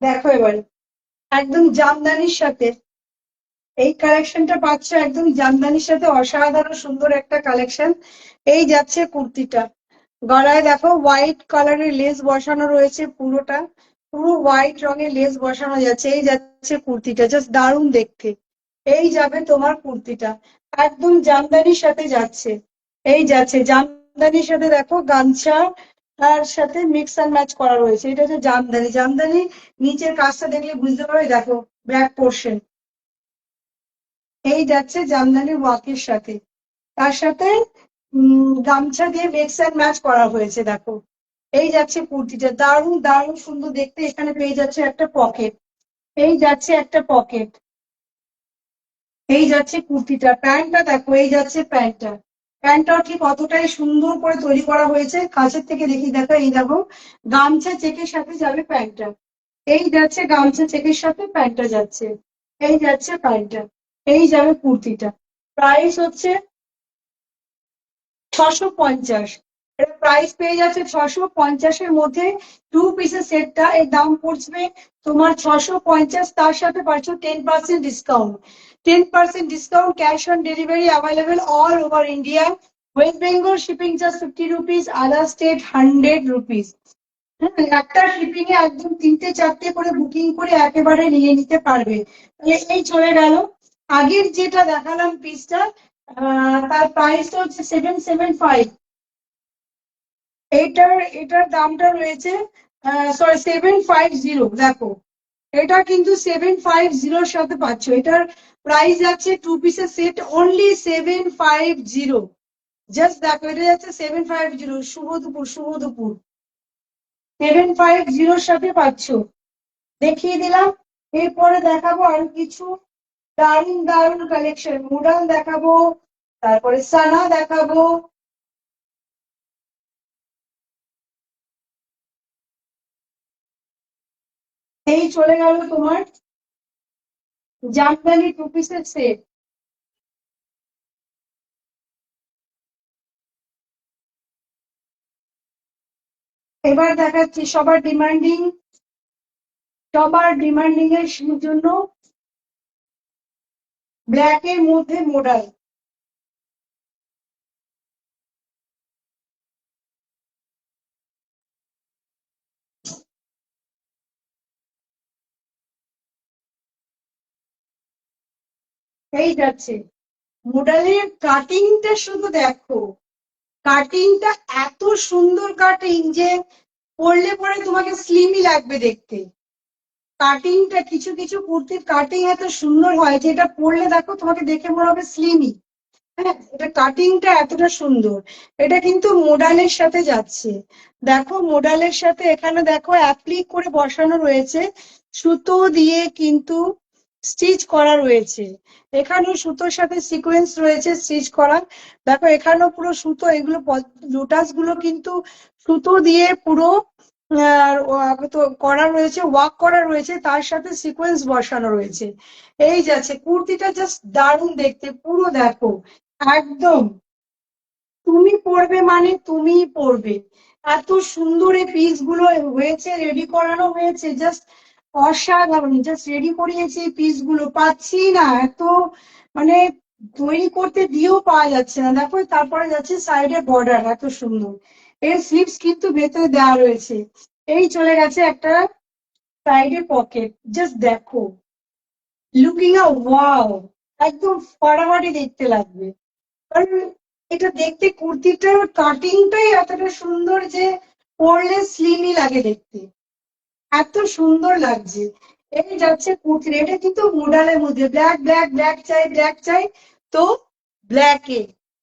দেখো এবারে একদম জামদানির সাথে এই কালেকশনটা পাচ্ছ, একদম জামদানির সাথে অসাধারণ সুন্দর একটা কালেকশন। এই যাচ্ছে কুর্তিটা, গলায় দেখো হোয়াইট কালারের লেস বসানো রয়েছে, পুরোটা পুরো হোয়াইট রঙের লেস বসানো যাচ্ছে। এই যাচ্ছে কুর্তিটা, জাস্ট দারুণ দেখতে। এই যাবে তোমার কুর্তিটা, একদম জামদানির সাথে যাচ্ছে। এই যাচ্ছে জামদানির সাথে দেখো গামছা, তার সাথে মিক্স অ্যান্ড ম্যাচ করা রয়েছে। এটা হচ্ছে জামদানি। জামদানি নিচের কাজটা দেখলে বুঝতে পারবে, দেখো ব্যাক পোর্শন, এই যাচ্ছে জামদানি ওয়ার্কের সাথে, তার সাথে গামছা দিয়ে মিক্স অ্যান্ড ম্যাচ করা হয়েছে। দেখো এই যাচ্ছে কুর্তিটা, দারুণ দারুণ সুন্দর দেখতে। এখানে পেয়ে যাচ্ছে একটা পকেট, এই যাচ্ছে একটা পকেট, এই যাচ্ছে কুর্তিটা। প্যান্টটা দেখো, এই যাচ্ছে প্যান্টটা, প্যান্টটাও ঠিক অতটাই সুন্দর করে তৈরি করা হয়েছে। কাছের থেকে দেখি, দেখো এই দেখো গামছা চেকের সাথে যাবে প্যান্টটা, এই যাচ্ছে গামছা চেকের সাথে প্যান্টটা যাচ্ছে, এই যাচ্ছে প্যান্টটা, এই যাবে কুর্তিটা। প্রাইস হচ্ছে 650। এটা প্রাইস পেয়ে যাচ্ছে 650-এর মধ্যে। 2 পিসের সেটটা এর দাম পড়বে তোমার 650। তার সাথে পাচ্ছ 10% discount. 10% discount, cash on delivery available all over India. West Bengal shipping charge 50 rupees, other state 100 rupees. হ্যাঁ, একটা শিপিং এ একদম 3টে 4টে করে বুকিং করে একেবারে নিয়ে নিতে পারবে। তাহলে এই চলে গেল। আগের যেটা দেখালাম পিসটা, তার প্রাইস হচ্ছে 775। এটার দামটা রয়েছে সরি 750। দেখো এটা কিন্তু 750-র সাথে পাচ্ছ। এটার প্রাইস আছে 2 পিসের সেট অনলি 750। জাস্ট দেখো এটা যাচ্ছে 750। শুভ দুপুর, শুভ দুপুর। 750-র সাথে পাচ্ছ, দেখিয়ে দিলাম। এরপরে দেখাবো আরো কিছু দারুণ দারুণ কালেকশন। মুরাল দেখাবো, তারপরে সানা দেখাবো। এই চলে গেল তোমার জামদানি 2 পিসের সেট। এবার দেখাচ্ছি সবার ডিমান্ডিং এর জন্য ব্ল্যাক এর মধ্যে মডাল। এই যাচ্ছে মডালের কাটিংটা, শুধু দেখো কাটিংটা এত সুন্দর কাটিং যে পরলে পরে তোমাকে স্লিমই লাগবে দেখতে। কাটিংটা, কিছু কিছু কুর্তির কাটিং এত সুন্দর হয় যে এটা পরলে দেখো তোমাকে দেখে মনে হবে স্লিমই। হ্যাঁ, এটা কাটিংটা এতটা সুন্দর। এটা কিন্তু মোডালের সাথে যাচ্ছে। দেখো মোডালের সাথে এখানে দেখো অ্যাপ্লিক করে বসানো রয়েছে, সুতো দিয়ে কিন্তু স্টিচ করা রয়েছে। এখানেও সুতোর সাথে সিকোয়েন্স রয়েছে স্টিচ করা। দেখো এখানেও পুরো সুতো, এগুলো লোটাস গুলো কিন্তু সুতো দিয়ে পুরো তো করা রয়েছে, ওয়ার্ক করা রয়েছে, তার সাথে সিকোয়েন্স বসানো রয়েছে। এই যাচ্ছে কুর্তিটা, জাস্ট দারুণ দেখতে পুরো। দেখো একদম তুমি পড়বে মানে তুমিই পড়বে, এত সুন্দর এই পিস গুলো হয়েছে, রেডি করানো হয়েছে, জাস্ট অসাধারণ। জাস্ট রেডি করিয়েছি, এই পিস গুলো পাচ্ছি না এত, মানে তৈরি করতে দিয়েও পাওয়া যাচ্ছে না। দেখো তারপরে যাচ্ছে সাইডে বর্ডার এত সুন্দর, এর স্লিভস কিন্তু ভেতরে দেওয়া রয়েছে। এই চলে গেছে একটা সাইডে পকেট, জাস্ট দেখো লুকিং আ ওয়াও, একদম ফাটাফাটি দেখতে লাগবে। কারণ এটা দেখতে, কুর্তিটার কাটিংটাই এতটা সুন্দর যে পরলে স্লিমই লাগে দেখতে, এত সুন্দর লাগছে। এই যাচ্ছে কুর্তি, এটা কিন্তু মোডালের মধ্যে ব্ল্যাক ব্ল্যাক ব্ল্যাক চাই, ব্ল্যাক চাই, তো ব্ল্যাকে,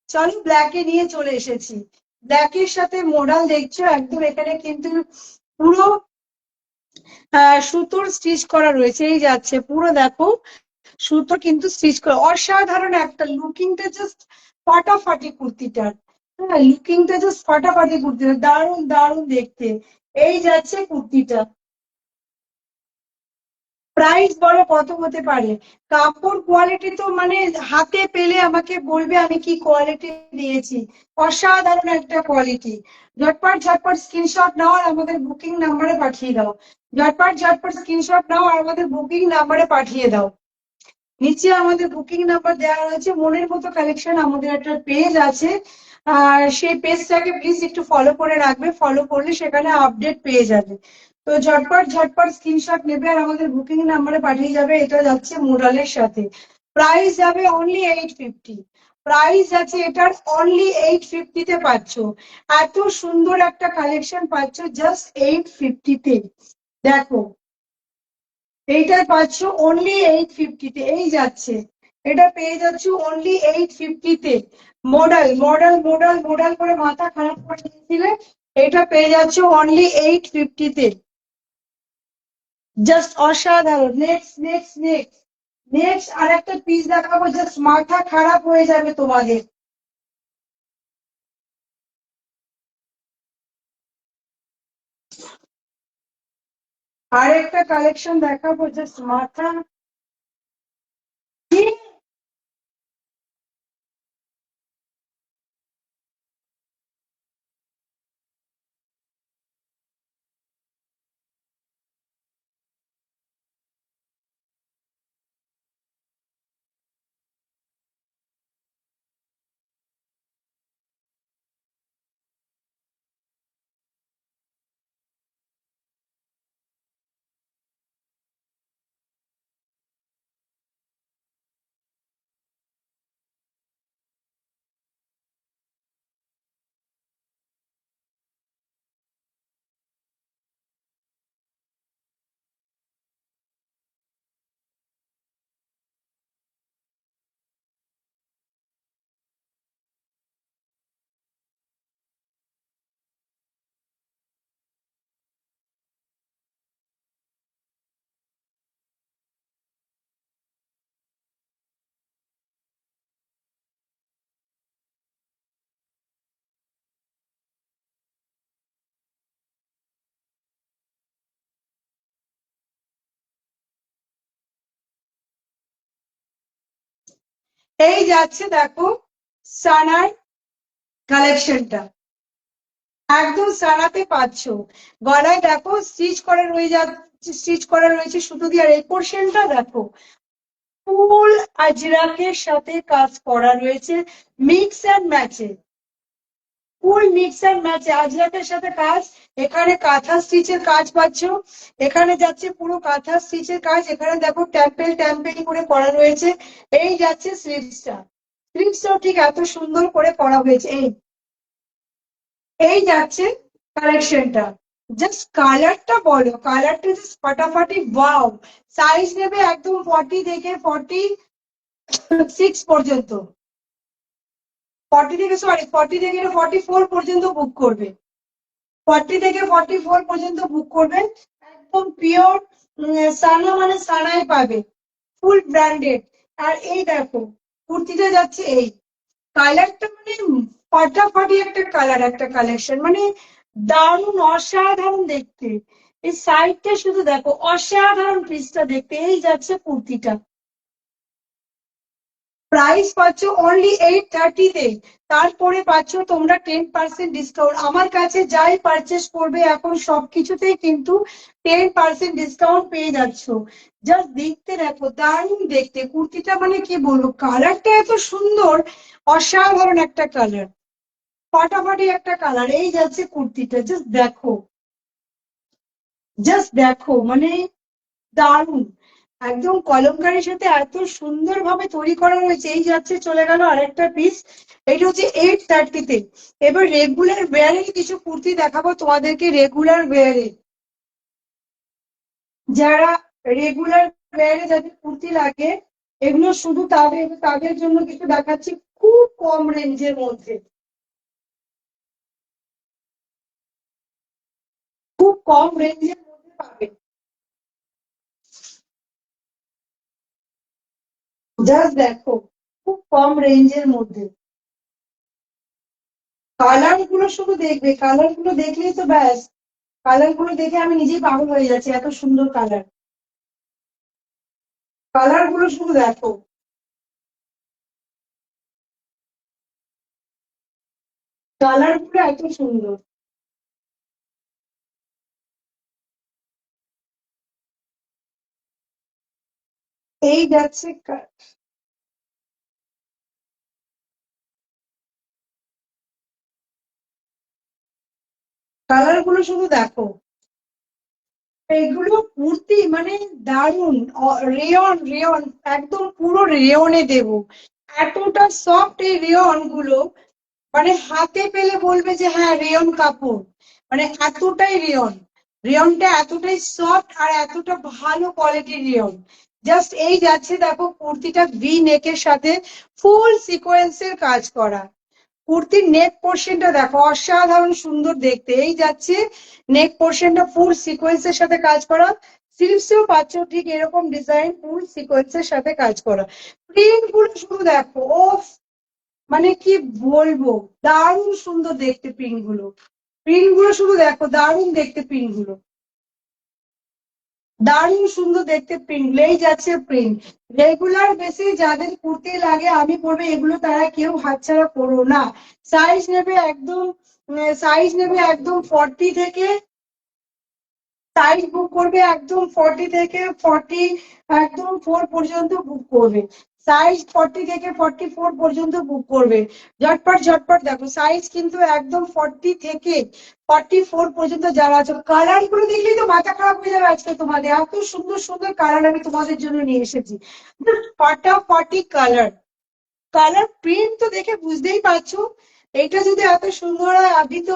চলো ব্ল্যাকে নিয়ে চলে এসেছি। ব্ল্যাকের সাথে মোডাল দেখছো একদম, এখানে কিন্তু পুরো সুতোর স্টিচ করা রয়েছে। এই যাচ্ছে পুরো দেখো সুতো কিন্তু স্টিচ করা, অসাধারণ একটা লুকিংটা, জাস্ট ফাটাফাটি কুর্তিটার। হ্যাঁ, লুকিংটা জাস্ট ফাটাফাটি কুর্তিটা, দারুণ দারুণ দেখতে। এই যাচ্ছে কুর্তিটা। প্রাইস বলো কত হতে পারে? কাপড় কোয়ালিটি তো মানে হাতে পেলে আমাকে বলবে আমি কি কোয়ালিটি দিয়েছি। অসাধারণ একটা কোয়ালিটি। ঝটপট ঝটপট স্ক্রিনশট নাও আর আমাদের বুকিং নাম্বারে পাঠিয়ে দাও। ঝটপট ঝটপট স্ক্রিনশট নাও আর আমাদের বুকিং নাম্বারে পাঠিয়ে দাও। নিচে আমাদের বুকিং নাম্বার দেওয়া রয়েছে। মনের মতো কালেকশন আমাদের একটা পেজ আছে, আর সেই পেজটাকে প্লিজ একটু ফলো করে রাখবে, ফলো করলে সেখানে আপডেট পেয়ে যাবে। তো ঝটপট ঝটপট স্ক্রিনশট নেবে আর আমাদের বুকিং নাম্বারে পাঠিয়ে যাবে। এটা যাচ্ছে মোডালের সাথে, প্রাইস যাবে অনলি 850। প্রাইস আছে এটার অনলি 850-তে পাচ্ছ। এত সুন্দর একটা কালেকশন পাচ্ছ জাস্ট 850-তে। দেখো এইটা পাচ্ছ অনলি 850-তে। এই যাচ্ছে এটা পেয়ে যাচ্ছ অনলি 850-তে। মডেল মডেল মডেল মডেল করে মাথা খারাপ করে দিয়েছিলে, এটা পেয়ে যাচ্ছ অনলি 850-তে। জাস্ট অসাধারণ। নেক্সট নেক্সট নেক্সট নেক্সট আর একটা পিস দেখাবো, জাস্ট মাথা খারাপ হয়ে যাবে তোমাদের। আর একটা কালেকশন দেখাবো, জাস্ট মাথা। এই যাচ্ছে দেখো সানার কালেকশনটা, একদম সানাতে পাচ্ছ। গলায় দেখো স্টিচ করা রয়ে যাচ্ছে, স্টিচ করা রয়েছে সুতো দিয়ে। আর এই পোর্শনটা দেখো ফুল আজরাকের সাথে কাজ করা রয়েছে, মিক্স অ্যান্ড ম্যাচে। ফুল মিক্স অ্যান্ড ম্যাচে আজরাকের সাথে কাজ। এখানে কাঁথা স্টিচের কাজ পাচ্ছ, এখানে যাচ্ছে পুরো কাঁথা স্টিচের কাজ। এখানে দেখো ট্যাম্পেল ট্যাম্পেল করে করা রয়েছে। এই যাচ্ছে স্লিভসটা, স্লিভসটাও ঠিক এত সুন্দর করে করা হয়েছে। এই এই যাচ্ছে কালেকশনটা। জাস্ট কালারটা বলো, কালারটা জাস্ট ফাটাফাটি, ওয়াও। সাইজ নেবে একদম 40 থেকে 46 পর্যন্ত, 40 থেকে, সরি 40 থেকে 44 পর্যন্ত বুক করবে, 40 থেকে 44 পর্যন্ত বুক করবে। একদম পিওর সানা, মানে সানায় পাবে, ফুল ব্র্যান্ডেড। আর এই দেখো কুর্তিটা যাচ্ছে এই কালারটা, মানে ফাটাফাটি একটা কালার, একটা কালেকশন, মানে দারুণ অসাধারণ দেখতে। এই সাইডটা শুধু দেখো, অসাধারণ পিসটা দেখতে। এই যাচ্ছে কুর্তিটা, প্রাইস পাচ্ছ অনলি 830-তে। তারপরে পাচ্ছ তোমরা 10% ডিসকাউন্ট। আমার কাছে যাই পারচেস করবে এখন সবকিছুতেই কিন্তু 10% ডিসকাউন্ট পেয়ে যাচ্ছ। জাস্ট দেখতে দেখো, দারুণ দেখতে কুর্তিটা, মানে কি বলবো, কালারটা এত সুন্দর, অসাধারণ একটা কালার, ফাটাফাটি একটা কালার। এই যাচ্ছে কুর্তিটা, জাস্ট দেখো, জাস্ট দেখো, মানে দারুণ। একদম কলমকারীর সাথে এত সুন্দর ভাবে তৈরি করা হয়েছে। এই যাচ্ছে চলে গেল আরেকটা পিস, এটা হচ্ছে 830-তে। এবার রেগুলার ওয়্যারের কিছু কুর্তি দেখাবো তোমাদেরকে, রেগুলার ওয়্যারে, যারা রেগুলার ওয়্যারে যাদের কুর্তি লাগে, এগুলো শুধু তাদের তাদের জন্য কিছু দেখাচ্ছি খুব কম রেঞ্জের মধ্যে, খুব কম রেঞ্জের মধ্যে পাবে। জাস্ট দেখো, খুব কম রেঞ্জের মধ্যে। কালার গুলো শুধু দেখবে, কালার গুলো দেখলেই তো ব্যাস, কালার গুলো দেখে আমি নিজেই পাগল হয়ে যাচ্ছি, এত সুন্দর কালার। কালার গুলো শুধু দেখো, কালার গুলো এত সুন্দর। এই যাচ্ছে কালার গুলো শুধু দেখো, এগুলো কুর্তি মানে দারুন। রেয়ন রেয়ন, একদম পুরো রেয়নে দেব, এতটা সফট এই রেয়ন গুলো, মানে হাতে পেলে বলবে যে হ্যাঁ রেয়ন কাপড়, মানে এতটাই রেয়ন। রেয়নটা এতটাই সফট আর এতটা ভালো কোয়ালিটির রেয়ন। জাস্ট এই যাচ্ছে দেখো কুর্তিটা ভি নেকের সাথে ফুল সিকোয়েন্সের কাজ করা। কুর্তির নেক পোর্শনটা দেখো অসাধারণ সুন্দর দেখতে, এই যাচ্ছে নেক পোর্শনটা ফুল সিকোয়েন্সের সাথে কাজ করা। স্লিভসেও পাচ্ছ ঠিক এরকম ডিজাইন ফুল সিকোয়েন্সের সাথে কাজ করা। প্রিন্ট গুলো শুধু দেখো, ও মানে কি বলবো, দারুণ সুন্দর দেখতে প্রিন্ট গুলো। প্রিন্ট গুলো শুধু দেখো, দারুণ দেখতে প্রিন্ট গুলো, দারুণ সুন্দর দেখতে প্রিন্ট। এই যাচ্ছে প্রিন্ট। রেগুলার বেসে যাদের কুর্তি লাগে আমি পরবে এগুলো, তারা কেউ হাতছাড়া করো না। সাইজ নেবে একদম, সাইজ নেবে একদম 40 থেকে, সাইজ বুক করবে একদম 40 থেকে 40 একদম 4 পর্যন্ত বুক করবে। সাইজ 40 থেকে 44 পর্যন্ত বুক করবে। ঝটপট ঝটপট দেখো সাইজ কিন্তু একদম 40 থেকে 44 পর্যন্ত যারা আছে। কালার গুলো দেখলেই তো মাথা খারাপ হয়ে যাবে, আজকে তোমাদের এত সুন্দর সুন্দর কালার আমি তোমাদের জন্য নিয়ে এসেছি। ফাটাফাটি কালার, কালার প্রিন্ট তো দেখে বুঝতেই পারছো। এটা যদি এত সুন্দর হয়, আমি তো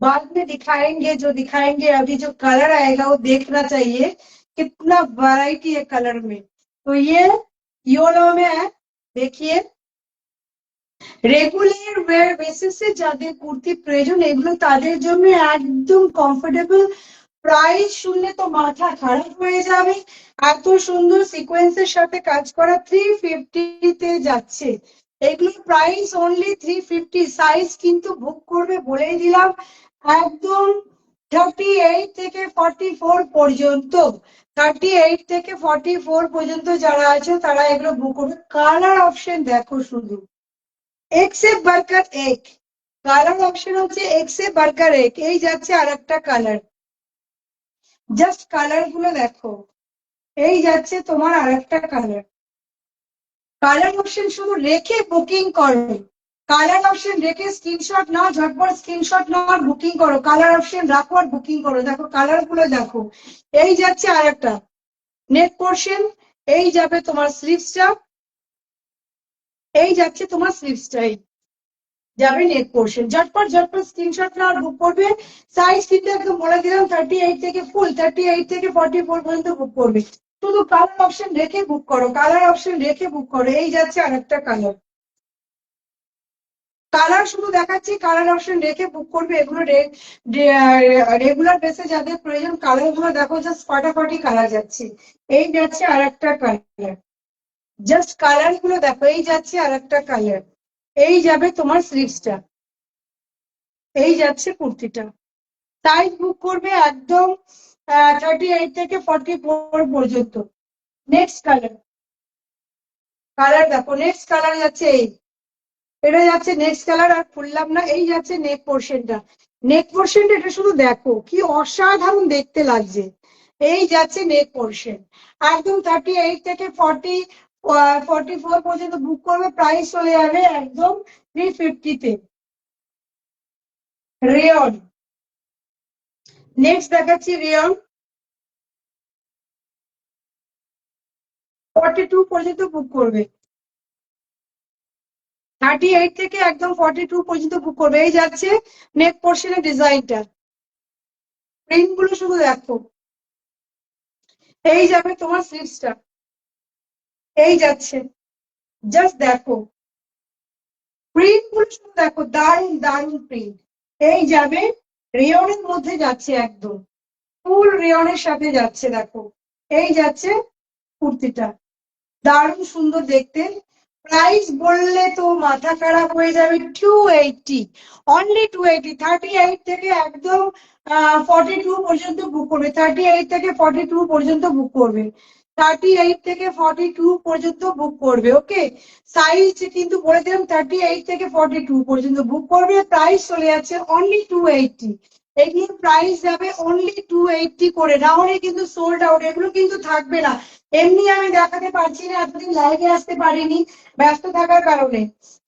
बाद में दिखाएंगे, जो दिखाएंगे अभी जो कलर आएगा वो देखना चाहिए कितना वैरायटी है कलर में। तो ये योलो में है, देखिए। রেগুলার ওয়্যার বেসিসে যাদের কুর্তি প্রয়োজন এগুলো তাদের জন্য একদম কমফোর্টেবল। প্রাইস শুনলে তো মাথা খারাপ হয়ে যাবে, এত সুন্দর সিকোয়েন্সের সাথে কাজ করা 350 তে যাচ্ছে। এগুলোর প্রাইস অনলি 350। সাইজ কিন্তু বুক করবে বলেই দিলাম একদম 38 থেকে 44 পর্যন্ত। 38 থেকে 44 পর্যন্ত যারা আছে তারা এগুলো বুক করবে। কালার অপশন দেখো শুধু, এক সে বারকার এক। কালার অপশন হচ্ছে এক সে বারকার এক। এই যাচ্ছে আর একটা কালার, জাস্ট কালার গুলো দেখো। এই যাচ্ছে তোমার আর একটা কালার। কালার অপশন শুধু রেখে বুকিং করো, কালার অপশন রেখে স্ক্রিনশট নাও, ঝটপট স্ক্রিনশট নাও আর বুকিং করো। কালার অপশন রাখো আর বুকিং করো। দেখো কালার গুলো দেখো। এই যাচ্ছে আর একটা নেক পোর্শন, এই যাবে তোমার স্লিভসটা, এই যাচ্ছে তোমার স্লিভসটা, যাবে নেক পোর্শন। ঝটপট ঝটপট স্ক্রিনশট নাও আর বুক করবে। সাইজ কিন্তু একদম বলে দিলাম 38 থেকে ফুল 38 থেকে 44 পর্যন্ত বুক করবে। শুধু কালার অপশন রেখে বুক করো, কালার অপশন রেখে বুক করো। এই যাচ্ছে আরেকটা কালার, কালার শুধু দেখাচ্ছি, কালার অপশন রেখে বুক করবে। এগুলো রেগুলার বেসে যাদের প্রয়োজন কালার গুলো দেখো, জাস্ট ফাটাফাটি কালার যাচ্ছে। এই যাচ্ছে আর একটা কালার, জাস্ট কালার গুলো দেখো। এই যাচ্ছে আর একটা কালার, এই যাবে তোমার স্লিভসটা, এই যাচ্ছে কুর্তিটা। সাইজ বুক করবে একদম 38 থেকে 44 পর্যন্ত। নেক্সট কালার, কালার দেখো, নেক্সট কালার যাচ্ছে এই, এটা যাচ্ছে নেক্সট কালার। আর খুললাম না। এই যাচ্ছে নেক পোর্শনটা, নেক পোর্শনটা এটা শুধু দেখো কি অসাধারণ দেখতে লাগছে। এই যাচ্ছে নেক পোর্শন একদম 38 থেকে 44 পর্যন্ত বুক করবে। প্রাইস চলে যাবে একদম 350 তে। রেয়ন, নেক্সট দেখাচ্ছি রেয়ন। 42 পর্যন্ত বুক করবে, 38 থেকে একদম 42 পর্যন্ত বুক করবে। এই যাচ্ছে নেক পোর্শনের ডিজাইনটা, প্রিন্ট গুলো শুধু দেখো। এই যাবে তোমার স্লিভসটা, এই যাচ্ছে, জাস্ট দেখো প্রিন্ট গুলো শুধু দেখো, দারুণ দারুণ প্রিন্ট। এই যাবে রেয়নের মধ্যে যাচ্ছে, একদম ফুল রেয়নের সাথে যাচ্ছে দেখো। এই যাচ্ছে কুর্তিটা, দারুণ সুন্দর দেখতে। প্রাইস বললে তো মাথা খারাপ হয়ে যাবে, 280, অনলি 280। 38 থেকে একদম 42 পর্যন্ত বুক করবে, 38 থেকে 42 পর্যন্ত বুক করবে, 38 থেকে 42 পর্যন্ত বুক করবে। ওকে, সাইজ কিন্তু বলে দিলাম 38 থেকে 42 পর্যন্ত বুক করবে। প্রাইস চলে যাচ্ছে অনলি 280। এগুলোর প্রাইস যাবে অনলি 280 করে, না হলে কিন্তু সোল্ড আউট, এগুলো কিন্তু থাকবে না। এমনি আমি দেখাতে পারছি না, এতদিন লাইভে আসতে পারিনি ব্যস্ত থাকার কারণে।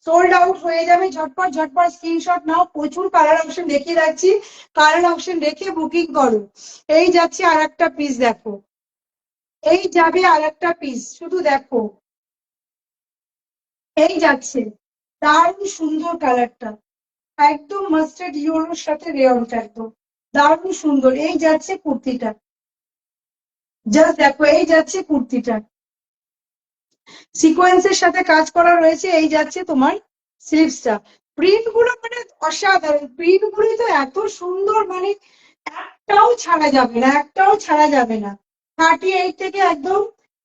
সোল্ড আউট হয়ে যাবে। ঝটপট ঝটপট স্ক্রিনশট নাও, প্রচুর কালার অপশন দেখিয়ে রাখছি, কালার অপশন দেখে বুকিং করো। এই যাচ্ছে আর একটা পিস দেখো, এই যাবে আর একটা পিস শুধু দেখো। এই যাচ্ছে, দারুণ সুন্দর কালারটা, একদম মাস্টার্ড ইয়েলোর সাথে রেয়নটা, একদম দারুণ সুন্দর। এই যাচ্ছে কুর্তিটা, জাস্ট দেখো, এই যাচ্ছে কুর্তিটা, সিকোয়েন্সের সাথে কাজ করা রয়েছে, এই যাচ্ছে তোমার স্লিভসটা। প্রিন্ট গুলো মানে অসাধারণ, প্রিন্ট গুলো তো এত সুন্দর, মানে একটাও ছাড়া যাবে না, একটাও ছাড়া যাবে না। 38 থেকে একদম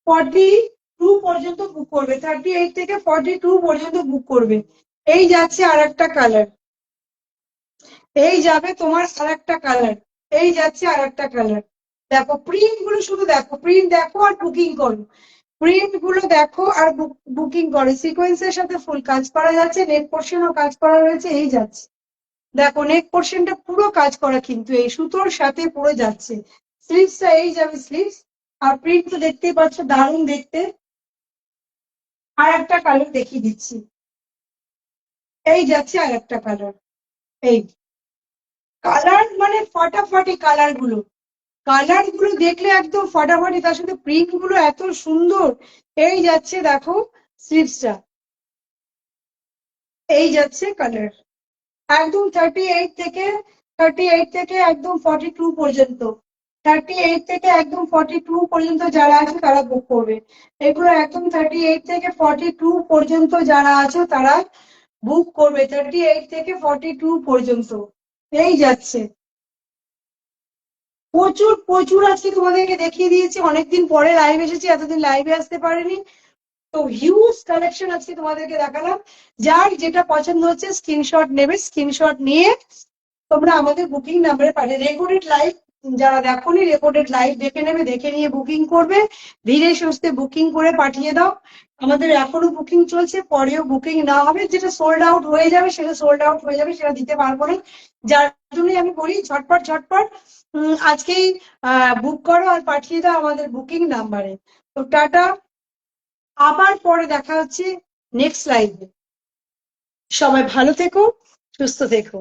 42 পর্যন্ত বুক করবে, 38 থেকে 42 পর্যন্ত বুক করবে। এই যাচ্ছে আর একটা কালার, এই যাবে তোমার আর একটা কালার, এই যাচ্ছে আর একটা কালার। দেখো প্রিন্ট গুলো, শুধু দেখো প্রিন্ট দেখো আর বুকিং করো, প্রিন্ট গুলো দেখো আর বুকিং করো। সিকোয়েন্সের সাথে ফুল কাজ করা যাচ্ছে, নেক পোর্শনও কাজ করা রয়েছে, এই যাচ্ছে। দেখো নেক পোর্শনটা পুরো কাজ করা, কিন্তু এই সুতোর সাথে পুরো যাচ্ছে। স্লিভসটা এই যাবে স্লিভস, আর প্রিন্ট তো দেখতেই পাচ্ছ দারুণ দেখতে। আর একটা কালার দেখিয়ে দিচ্ছি, এই যাচ্ছে আর একটা কালার। এই কালার মানে ফাটাফাটি কালার গুলো, কালার গুলো দেখলে একদম ফাটাফাটি, তার সাথে প্রিন্ট গুলো এত সুন্দর। এই যাচ্ছে দেখো স্লিভসটা, এই যাচ্ছে কালার। একদম 38 থেকে একদম 42 পর্যন্ত, 38 থেকে একদম 42 পর্যন্ত যারা আছে তারা বুক করবে। এগুলো একদম 38 থেকে 42 পর্যন্ত যারা আছে তারা বুক করবে, 38 থেকে 42 পর্যন্ত। এই যাচ্ছে, প্রচুর প্রচুর আজকে তোমাদেরকে দেখিয়ে দিয়েছি, অনেকদিন পরে লাইভ এসেছি, এতদিন লাইভে আসতে পারিনি। তো হিউজ কালেকশন আজকে তোমাদেরকে দেখালাম। যার যেটা পছন্দ হচ্ছে স্ক্রিনশট নেবে, স্ক্রিনশট নিয়ে তোমরা আমাদের বুকিং নাম্বারে পাঠিয়ে, রেকর্ডেড লাইভ যারা দেখোনি রেকর্ডেড লাইভ দেখে নেবে, দেখে নিয়ে বুকিং করবে, ধীরে সুস্থে বুকিং করে পাঠিয়ে দাও। আমাদের এখনো বুকিং চলছে, পরেও বুকিং না হবে, যেটা সোল্ড আউট হয়ে যাবে সেটা সোল্ড আউট হয়ে যাবে, সেটা দিতে পারবো না। যার জন্যই আমি বলি ঝটপট ঝটপট আজকেই বুক করো আর পাঠিয়ে দাও আমাদের বুকিং নাম্বারে। তো টাটা, আবার পরে দেখা হচ্ছে নেক্সট লাইভে। সবাই ভালো থেকো, সুস্থ থেকো।